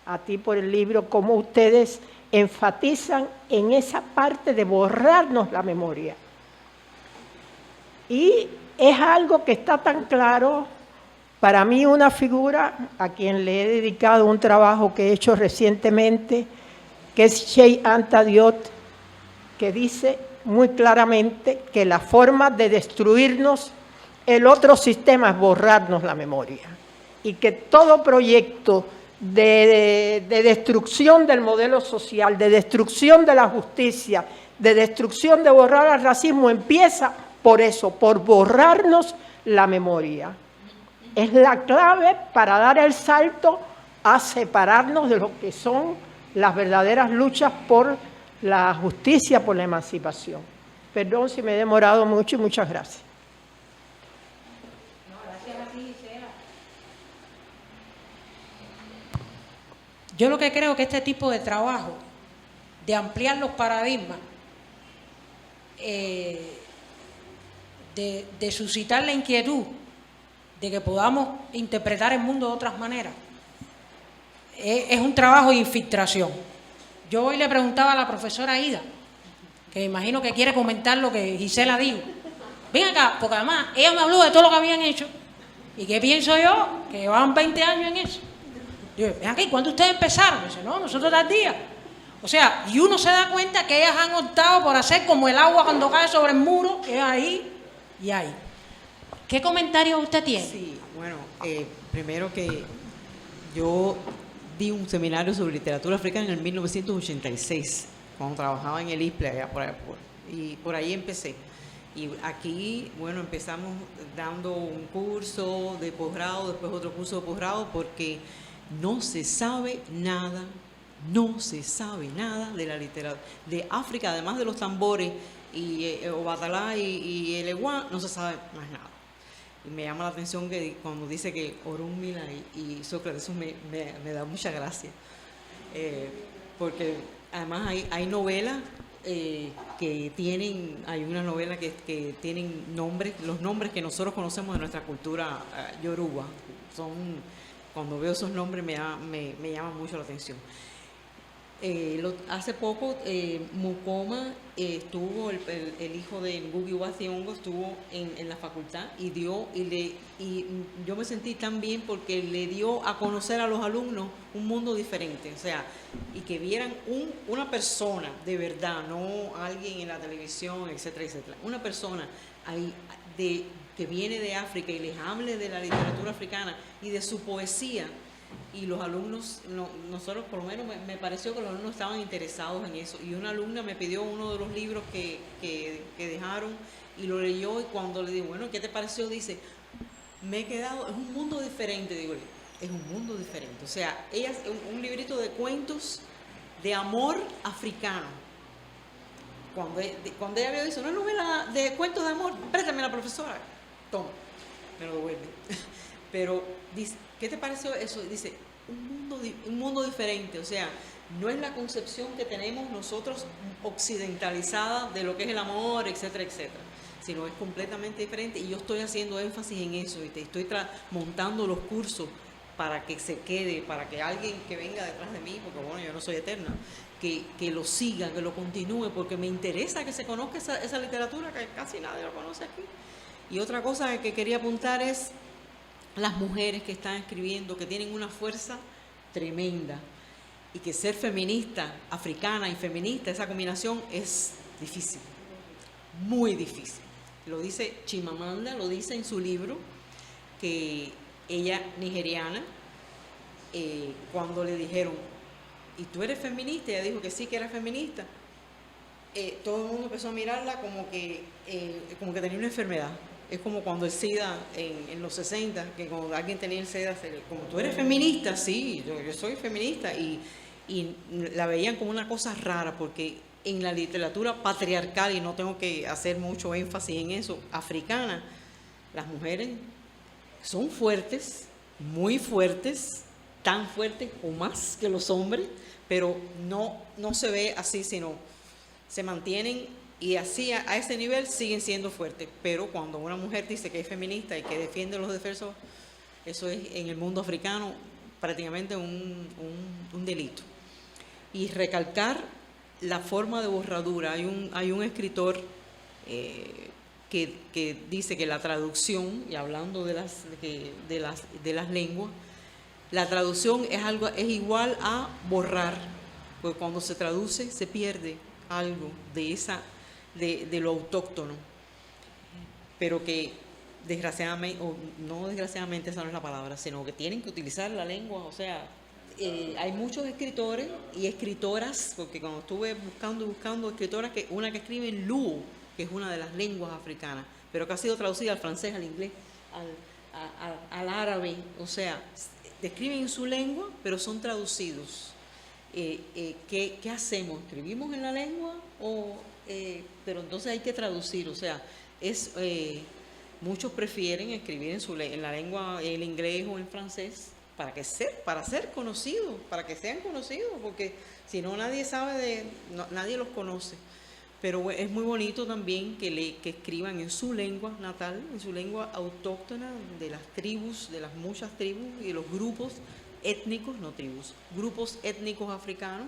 Speaker 5: a ti por el libro, cómo ustedes enfatizan en esa parte de borrarnos la memoria. Y es algo que está tan claro, para mí una figura a quien le he dedicado un trabajo que he hecho recientemente, que es Cheikh Anta Diop, que dice muy claramente que la forma de destruirnos el otro sistema es borrarnos la memoria. Y que todo proyecto de destrucción del modelo social, de destrucción de la justicia, de destrucción de borrar al racismo, empieza por eso, por borrarnos la memoria. Es la clave para dar el salto a separarnos de lo que son las verdaderas luchas por la justicia, por la emancipación. Perdón si me he demorado mucho y muchas gracias.
Speaker 1: Yo lo que creo que este tipo de trabajo, de ampliar los paradigmas, de suscitar la inquietud de que podamos interpretar el mundo de otras maneras, es un trabajo de infiltración. Yo hoy le preguntaba a la profesora Ida, que imagino que quiere comentar lo que Gisela dijo. Ven acá, porque además ella me habló de todo lo que habían hecho. ¿Y qué pienso yo? Que llevaban 20 años en eso. Digo, ven acá, ¿y cuándo ustedes empezaron? Dice, no, nosotros tal día. O sea, y uno se da cuenta que ellas han optado por hacer como el agua cuando cae sobre el muro, que es ahí y ahí. ¿Qué comentario usted tiene?
Speaker 2: Sí, bueno, primero que yo di un seminario sobre literatura africana en el 1986, cuando trabajaba en el ISPLE, allá y por ahí empecé. Y aquí, bueno, empezamos dando un curso de posgrado, después otro curso de posgrado, porque no se sabe nada de la literatura de África, además de los tambores y Obatalá y el Eguá, no se sabe más nada. Y me llama la atención que cuando dice que Orunmila y Sócrates, eso me da mucha gracia, porque además hay novelas que tienen, hay una novela que tienen nombres, los nombres que nosotros conocemos de nuestra cultura yoruba, cuando veo esos nombres me llama mucho la atención. Hace poco Mukoma estuvo, el hijo de Ngugi wa Thiong'o estuvo en la facultad y yo me sentí tan bien porque le dio a conocer a los alumnos un mundo diferente, o sea, y que vieran una persona de verdad, no alguien en la televisión, etcétera, etcétera, una persona ahí que viene de África y les hable de la literatura africana y de su poesía. Y los alumnos, nosotros por lo menos me pareció que los alumnos estaban interesados en eso. Y una alumna me pidió uno de los libros que dejaron y lo leyó, y cuando le digo, bueno, ¿qué te pareció? Dice, me he quedado, es un mundo diferente, digo, es un mundo diferente. O sea, ella es un librito de cuentos de amor africano. Cuando ella vio eso, una novela de cuentos de amor, préstame la profesora, toma, me lo devuelve. Pero dice, ¿qué te pareció eso? Dice, un mundo diferente, o sea, no es la concepción que tenemos nosotros occidentalizada de lo que es el amor, etcétera, etcétera, sino es completamente diferente, y yo estoy haciendo énfasis en eso, y te estoy montando los cursos para que se quede, para que alguien que venga detrás de mí, porque bueno, yo no soy eterna, que lo siga, que lo continúe, porque me interesa que se conozca esa literatura que casi nadie lo conoce aquí. Y otra cosa que quería apuntar es las mujeres que están escribiendo, que tienen una fuerza tremenda, y que ser feminista, africana y feminista, esa combinación es difícil, muy difícil. Lo dice Chimamanda, lo dice en su libro, que ella, nigeriana, cuando le dijeron, ¿y tú eres feminista? Ella dijo que sí, que era feminista. Todo el mundo empezó a mirarla como que tenía una enfermedad. Es como cuando el SIDA en los 60, que cuando alguien tenía el SIDA, como tú eres feminista, sí, yo soy feminista, y la veían como una cosa rara, porque en la literatura patriarcal, y no tengo que hacer mucho énfasis en eso, africana, las mujeres son fuertes, muy fuertes, tan fuertes o más que los hombres, pero no se ve así, sino se mantienen. Y así, a ese nivel, siguen siendo fuertes. Pero cuando una mujer dice que es feminista y que defiende los defensores, eso es en el mundo africano prácticamente un delito. Y recalcar la forma de borradura. Hay un escritor que dice que la traducción, y hablando de las lenguas, la traducción es igual a borrar, porque cuando se traduce se pierde algo de lo autóctono, pero que desgraciadamente, o no desgraciadamente, esa no es la palabra, sino que tienen que utilizar la lengua, o sea, hay muchos escritores y escritoras, porque cuando estuve buscando escritoras, una que escribe en Luo, que es una de las lenguas africanas, pero que ha sido traducida al francés, al inglés, al árabe, o sea, escriben en su lengua, pero son traducidos. ¿Qué hacemos? ¿Escribimos en la lengua? Pero entonces hay que traducir, o sea, muchos prefieren escribir en la lengua, el inglés o en francés, para ser conocidos, para que sean conocidos, porque si no nadie sabe nadie los conoce. Pero es muy bonito también que escriban en su lengua natal, en su lengua autóctona de las tribus, de las muchas tribus y los grupos étnicos, no tribus, grupos étnicos africanos,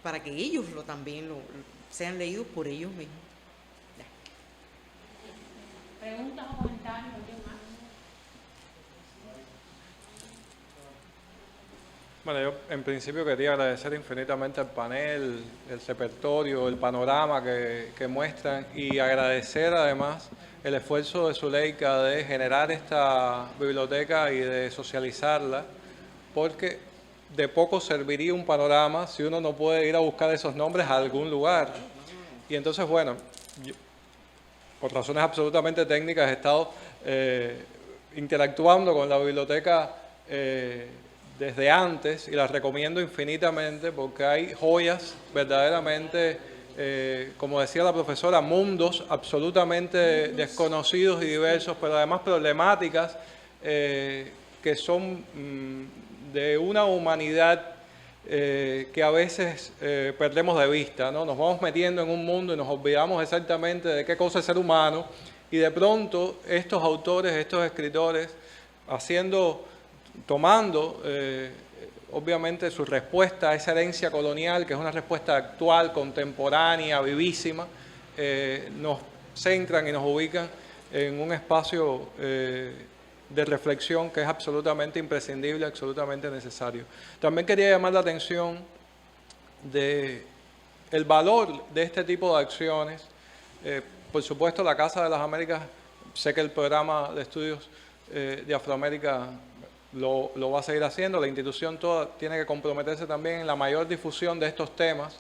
Speaker 2: para que ellos también sean leídos por ellos mismos.
Speaker 1: ¿Preguntas o comentarios? ¿Alguien más?
Speaker 6: Bueno, yo en principio quería agradecer infinitamente al panel, el repertorio, el panorama que muestran, y agradecer además el esfuerzo de Zuleika de generar esta biblioteca y de socializarla, porque de poco serviría un panorama si uno no puede ir a buscar esos nombres a algún lugar. Y entonces, bueno, yo, por razones absolutamente técnicas, he estado interactuando con la biblioteca desde antes, y las recomiendo infinitamente porque hay joyas verdaderamente, como decía la profesora, mundos absolutamente desconocidos y diversos, pero además problemáticas que son de una humanidad que a veces perdemos de vista, ¿no? Nos vamos metiendo en un mundo y nos olvidamos exactamente de qué cosa es ser humano, y de pronto estos autores, estos escritores, tomando obviamente su respuesta a esa herencia colonial, que es una respuesta actual, contemporánea, vivísima, nos centran y nos ubican en un espacio de reflexión que es absolutamente imprescindible, absolutamente necesario. También quería llamar la atención de el valor de este tipo de acciones. Por supuesto, la Casa de las Américas, sé que el programa de estudios de Afroamérica lo va a seguir haciendo, la institución toda tiene que comprometerse también en la mayor difusión de estos temas,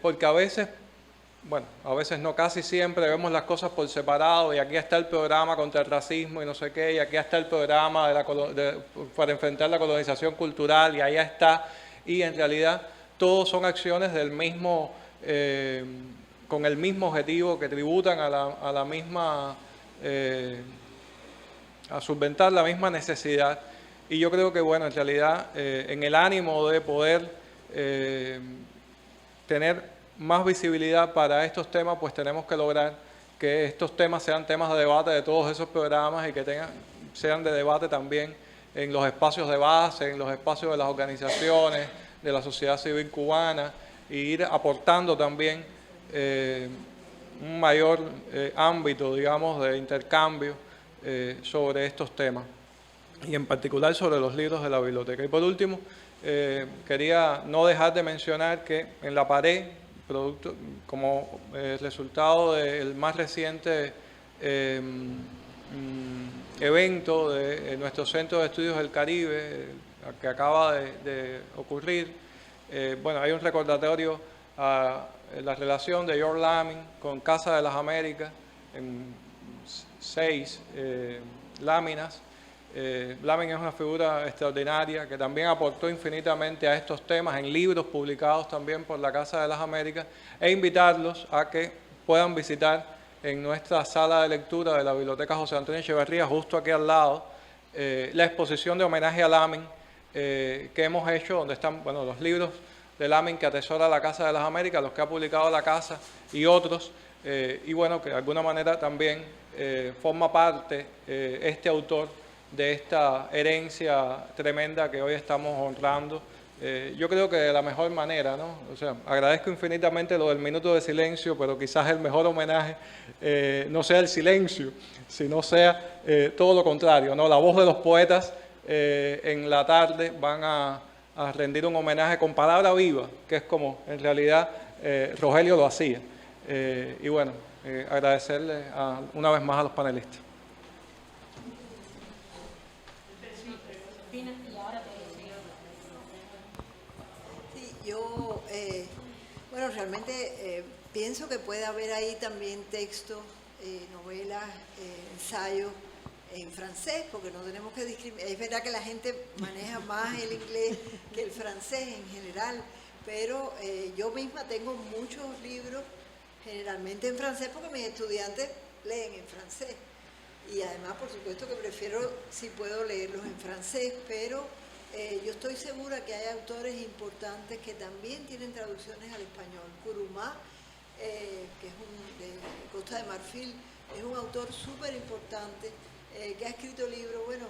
Speaker 6: porque a veces no, casi siempre vemos las cosas por separado, y aquí está el programa contra el racismo y no sé qué, y aquí está el programa para enfrentar la colonización cultural, y allá está, y en realidad todos son acciones del mismo, con el mismo objetivo, que tributan a la misma, a solventar la misma necesidad. Y yo creo que, bueno, en realidad, en el ánimo de poder tener más visibilidad para estos temas, pues tenemos que lograr que estos temas sean temas de debate de todos esos programas, y que sean de debate también en los espacios de base, en los espacios de las organizaciones, de la sociedad civil cubana, e ir aportando también un mayor ámbito, digamos, de intercambio sobre estos temas, y en particular sobre los libros de la biblioteca. Y por último, quería no dejar de mencionar que en la pared, como resultado del más reciente evento de nuestro Centro de Estudios del Caribe, que acaba de ocurrir, bueno, hay un recordatorio a la relación de George Lamming con Casa de las Américas, en 6 láminas. Lamming es una figura extraordinaria que también aportó infinitamente a estos temas en libros publicados también por la Casa de las Américas, e invitarlos a que puedan visitar en nuestra sala de lectura de la Biblioteca José Antonio Echeverría, justo aquí al lado, la exposición de homenaje a Lamming que hemos hecho, donde están, bueno, los libros de Lamming que atesora la Casa de las Américas, los que ha publicado la Casa y otros, y bueno, que de alguna manera también forma parte este autor de esta herencia tremenda que hoy estamos honrando. Yo creo que de la mejor manera, ¿no? O sea, agradezco infinitamente lo del minuto de silencio, pero quizás el mejor homenaje no sea el silencio, sino sea todo lo contrario, ¿no? La voz de los poetas en la tarde van a rendir un homenaje con palabra viva, que es como en realidad Rogelio lo hacía. Y bueno, agradecerle una vez más a los panelistas.
Speaker 3: bueno, realmente pienso que puede haber ahí también textos, novelas, ensayos en francés, porque no tenemos que discriminar. Es verdad que la gente maneja más el inglés que el francés en general, pero yo misma tengo muchos libros, generalmente en francés, porque mis estudiantes leen en francés. Y además, por supuesto que prefiero, si puedo, leerlos en francés, pero yo estoy segura que hay autores importantes que también tienen traducciones al español. Kurumá, que es de Costa de Marfil, es un autor súper importante que ha escrito libros, bueno,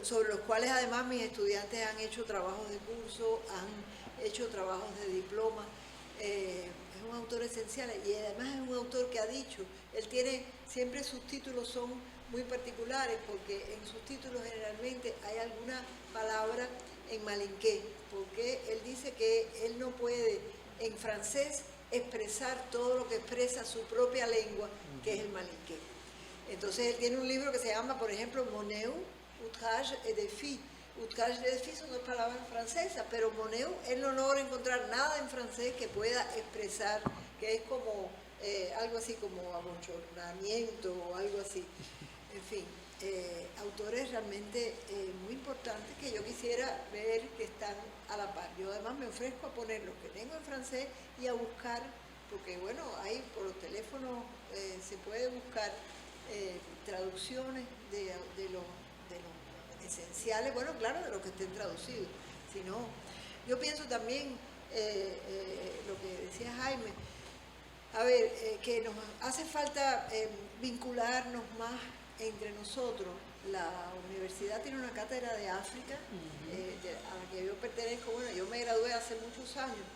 Speaker 3: sobre los cuales además mis estudiantes han hecho trabajos de curso, han hecho trabajos de diploma. Es un autor esencial y además es un autor que ha dicho, él tiene, siempre sus títulos son muy particulares porque en sus títulos generalmente hay alguna palabra en malinqué, porque él dice que él no puede en francés expresar todo lo que expresa su propia lengua, que es el malinqué. Entonces él tiene un libro que se llama, por ejemplo, Moneu, Outrage et Défi. Outrage et Défi son dos palabras francesas, pero Moneu, él no logra encontrar nada en francés que pueda expresar, que es como algo así como abochornamiento o algo así. En fin, autores realmente muy importantes que yo quisiera ver que están a la par. Yo además me ofrezco a poner los que tengo en francés y a buscar, porque bueno, ahí por los teléfonos se puede buscar traducciones de los esenciales, bueno, claro, de los que estén traducidos. Si no, yo pienso también lo que decía Jaime, a ver, que nos hace falta vincularnos más entre nosotros. La universidad tiene una cátedra de África a la que yo pertenezco. Bueno, yo me gradué hace muchos años,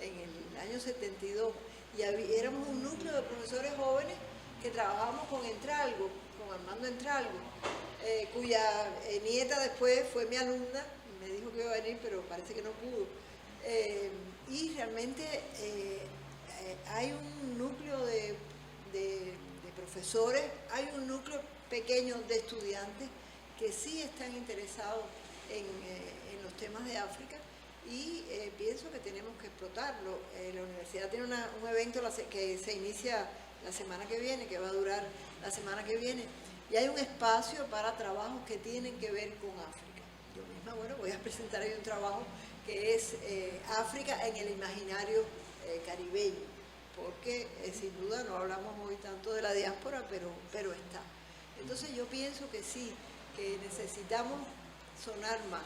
Speaker 3: en el año 72, y éramos un núcleo de profesores jóvenes que trabajábamos con Entralgo, con Armando Entralgo, cuya nieta después fue mi alumna, me dijo que iba a venir, pero parece que no pudo. Y realmente hay un núcleo de profesores, hay un núcleo pequeño de estudiantes que sí están interesados en los temas de África y pienso que tenemos que explotarlo. La universidad tiene un evento que se inicia la semana que viene, que va a durar la semana que viene, y hay un espacio para trabajos que tienen que ver con África. Yo misma, bueno, voy a presentar ahí un trabajo que es África en el imaginario caribeño, porque sin duda no hablamos hoy tanto de la diáspora, pero está. Entonces yo pienso que sí, que necesitamos sonar más,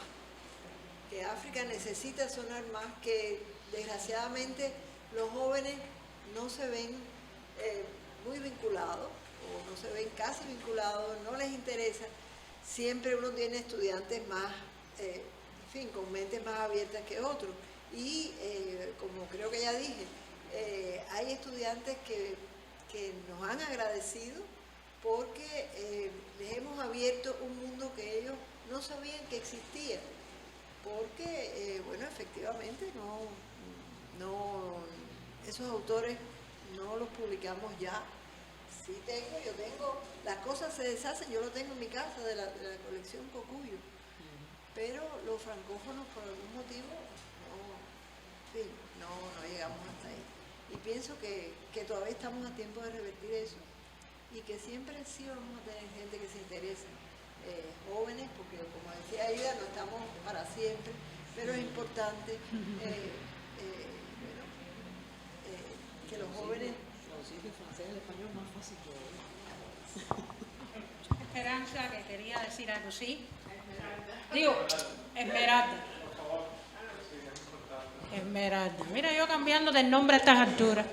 Speaker 3: que África necesita sonar más, que desgraciadamente los jóvenes no se ven muy vinculados, o no se ven casi vinculados, no les interesa. Siempre uno tiene estudiantes más, en fin, con mentes más abiertas que otros. Y como creo que ya dije, hay estudiantes que nos han agradecido porque les hemos abierto un mundo que ellos no sabían que existía. Porque, bueno, efectivamente, esos autores no los publicamos ya. Sí yo tengo, las cosas se deshacen, yo lo tengo en mi casa de la colección Cocuyo, pero los francófonos por algún motivo no llegamos hasta ahí. Y pienso que todavía estamos a tiempo de revertir eso y que siempre sí vamos a tener gente que se interese, jóvenes, porque como decía Aida, no estamos para siempre, pero es importante que los jóvenes...
Speaker 2: Traducir el francés al español es más fácil que
Speaker 1: Esperanza, que quería decir algo, ¿sí? Digo, Esmeralda. Esmeralda. Mira, yo cambiando de nombre a estas alturas.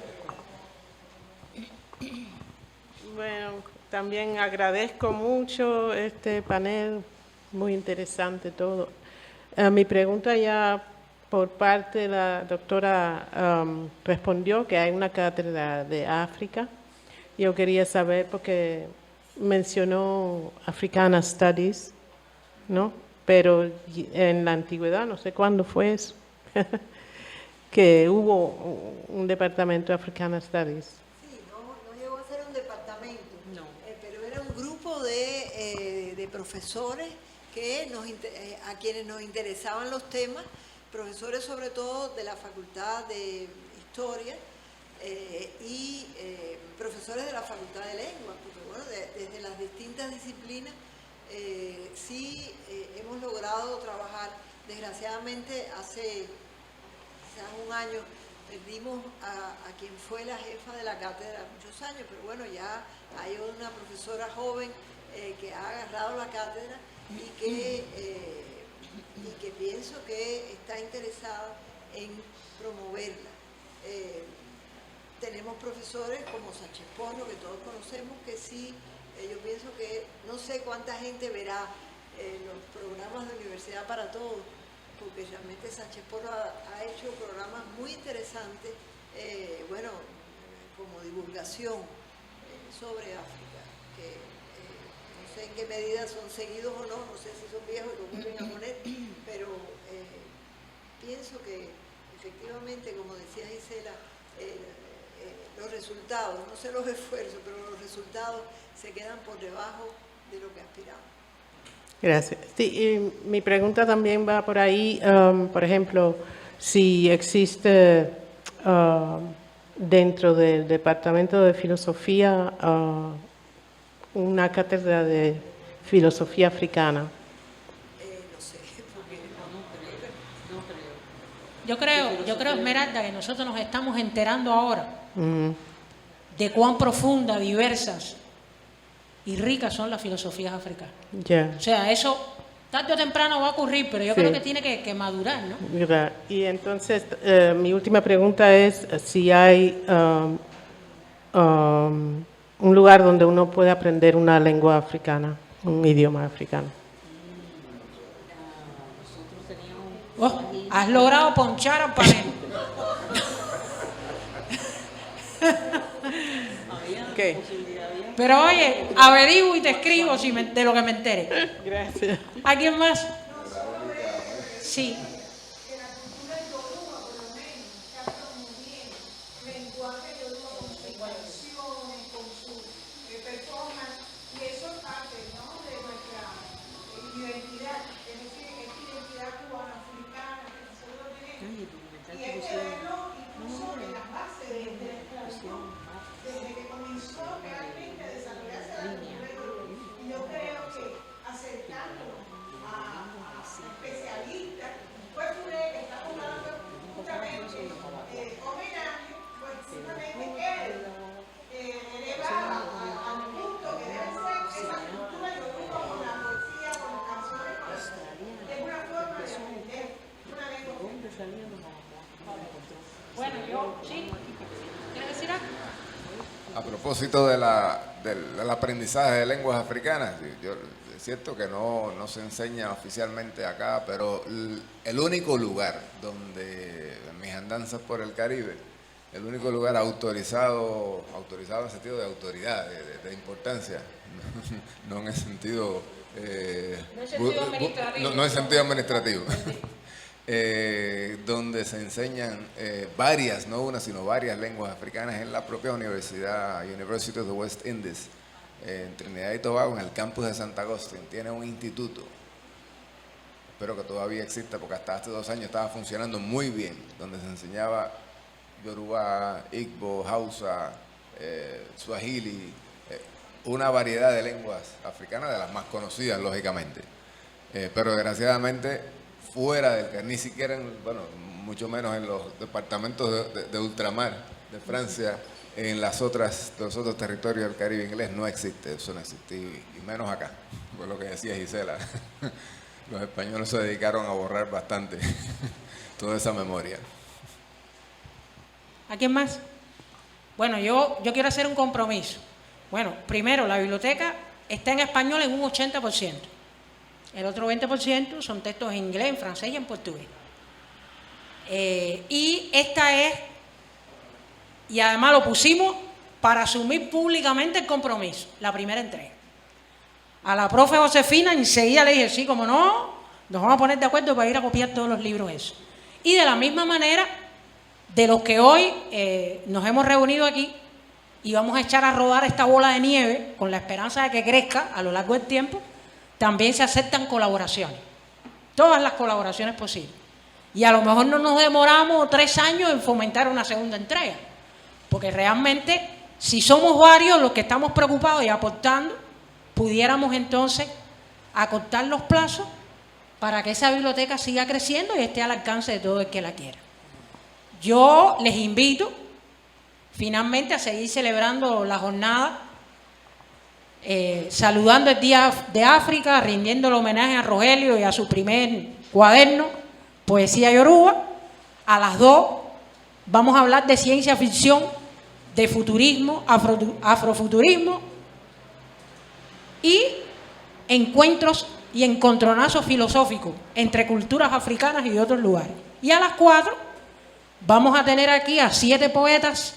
Speaker 7: Bueno, también agradezco mucho este panel, muy interesante todo. Mi pregunta ya por parte de la doctora respondió que hay una cátedra de África. Yo quería saber porque mencionó Africana Studies, ¿no? Pero en la antigüedad, no sé cuándo fue eso, que hubo un departamento de Africana Studies.
Speaker 3: Sí, no llegó a ser un departamento, pero era un grupo de profesores que a quienes nos interesaban los temas, profesores sobre todo de la Facultad de Historia y profesores de la Facultad de Lengua, porque bueno, desde las distintas disciplinas sí hemos logrado trabajar. Desgraciadamente hace un año perdimos a quien fue la jefa de la cátedra muchos años, pero bueno, ya hay una profesora joven que ha agarrado la cátedra y que pienso que está interesada en promoverla. Tenemos profesores como Sánchez Porro, que todos conocemos, que sí, yo pienso que no sé cuánta gente verá los programas de Universidad para Todos, porque realmente Sánchez Porro ha hecho programas muy interesantes, bueno, como divulgación sobre África, que no sé en qué medida son seguidos o no, no sé si son viejos y lo vuelven a poner, pero pienso que efectivamente, como decía Gisela, los resultados, no sé los esfuerzos, pero los resultados se quedan por debajo de lo que aspiramos.
Speaker 7: Gracias. Sí, y mi pregunta también va por ahí, por ejemplo, si existe dentro del Departamento de Filosofía una cátedra de filosofía africana.
Speaker 3: No sé, porque
Speaker 1: Yo creo, Esmeralda, que nosotros nos estamos enterando ahora de cuán profundas, diversas y ricas son las filosofías africanas.
Speaker 7: Ya.
Speaker 1: O sea, eso tarde o temprano va a ocurrir, pero yo creo que tiene que madurar, ¿no?
Speaker 7: Y entonces, mi última pregunta es si hay un lugar donde uno puede aprender una lengua africana, un idioma africano.
Speaker 1: Oh, has logrado ponchar al panel.
Speaker 7: ¿Qué?
Speaker 1: Pero oye, averiguo y te escribo de lo que me entere.
Speaker 7: Gracias.
Speaker 1: ¿Alguien más? Sí. Bueno, yo sí. ¿Quieres decir algo?
Speaker 4: A propósito del aprendizaje de lenguas africanas, es cierto que no se enseña oficialmente acá, pero el único lugar donde, en mis andanzas por el Caribe, el único lugar autorizado en sentido de autoridad, de importancia, no en el sentido... no en sentido administrativo. Donde se enseñan varias, no una, sino varias lenguas africanas en la propia universidad, University of the West Indies, en Trinidad y Tobago, en el campus de Santa Agustín. Tiene un instituto, espero que todavía exista, porque hasta hace 2 años estaba funcionando muy bien, donde se enseñaba Yoruba, Igbo, Hausa, Swahili, una variedad de lenguas africanas, de las más conocidas, lógicamente. Pero desgraciadamente, fuera del, ni siquiera, bueno, mucho menos en los departamentos de ultramar de Francia, en los otros territorios del Caribe inglés no existe, eso no existe, y menos acá, por lo que decía Gisela. Los españoles se dedicaron a borrar bastante toda esa memoria.
Speaker 1: ¿A quién más? Bueno, yo quiero hacer un compromiso. Bueno, primero, la biblioteca está en español en un 80%. El otro 20% son textos en inglés, en francés y en portugués. Y esta es, y además lo pusimos para asumir públicamente el compromiso, la primera entrega. A la profe Josefina enseguida le dije, sí, como no, nos vamos a poner de acuerdo para ir a copiar todos los libros esos. Y de la misma manera, de los que hoy nos hemos reunido aquí, y vamos a echar a rodar esta bola de nieve con la esperanza de que crezca a lo largo del tiempo, también se aceptan colaboraciones, todas las colaboraciones posibles. y a lo mejor no nos demoramos 3 años en fomentar una segunda entrega, porque realmente si somos varios los que estamos preocupados y aportando, pudiéramos entonces acortar los plazos para que esa biblioteca siga creciendo y esté al alcance de todo el que la quiera. Yo les invito finalmente a seguir celebrando la jornada, saludando el Día de África, rindiendo el homenaje a Rogelio y a su primer cuaderno, Poesía Yoruba. A las 2 vamos a hablar de ciencia ficción, de futurismo, afrofuturismo y encuentros y encontronazos filosóficos entre culturas africanas y de otros lugares. Y a las 4 vamos a tener aquí a 7 poetas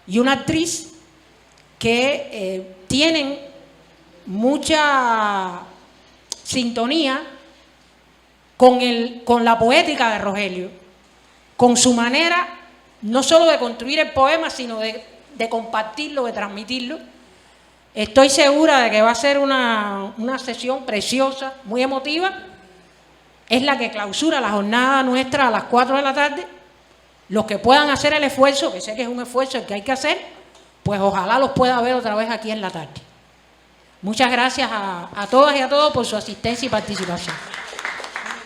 Speaker 1: y una actriz que tienen mucha sintonía con la poética de Rogelio, con su manera no solo de construir el poema, sino de compartirlo, de transmitirlo. Estoy segura de que va a ser una sesión preciosa, muy emotiva. Es la que clausura la jornada nuestra a las 4 de la tarde. Los que puedan hacer el esfuerzo, que sé que es un esfuerzo el que hay que hacer, pues ojalá los pueda ver otra vez aquí en la tarde. Muchas gracias a todas y a todos por su asistencia y participación.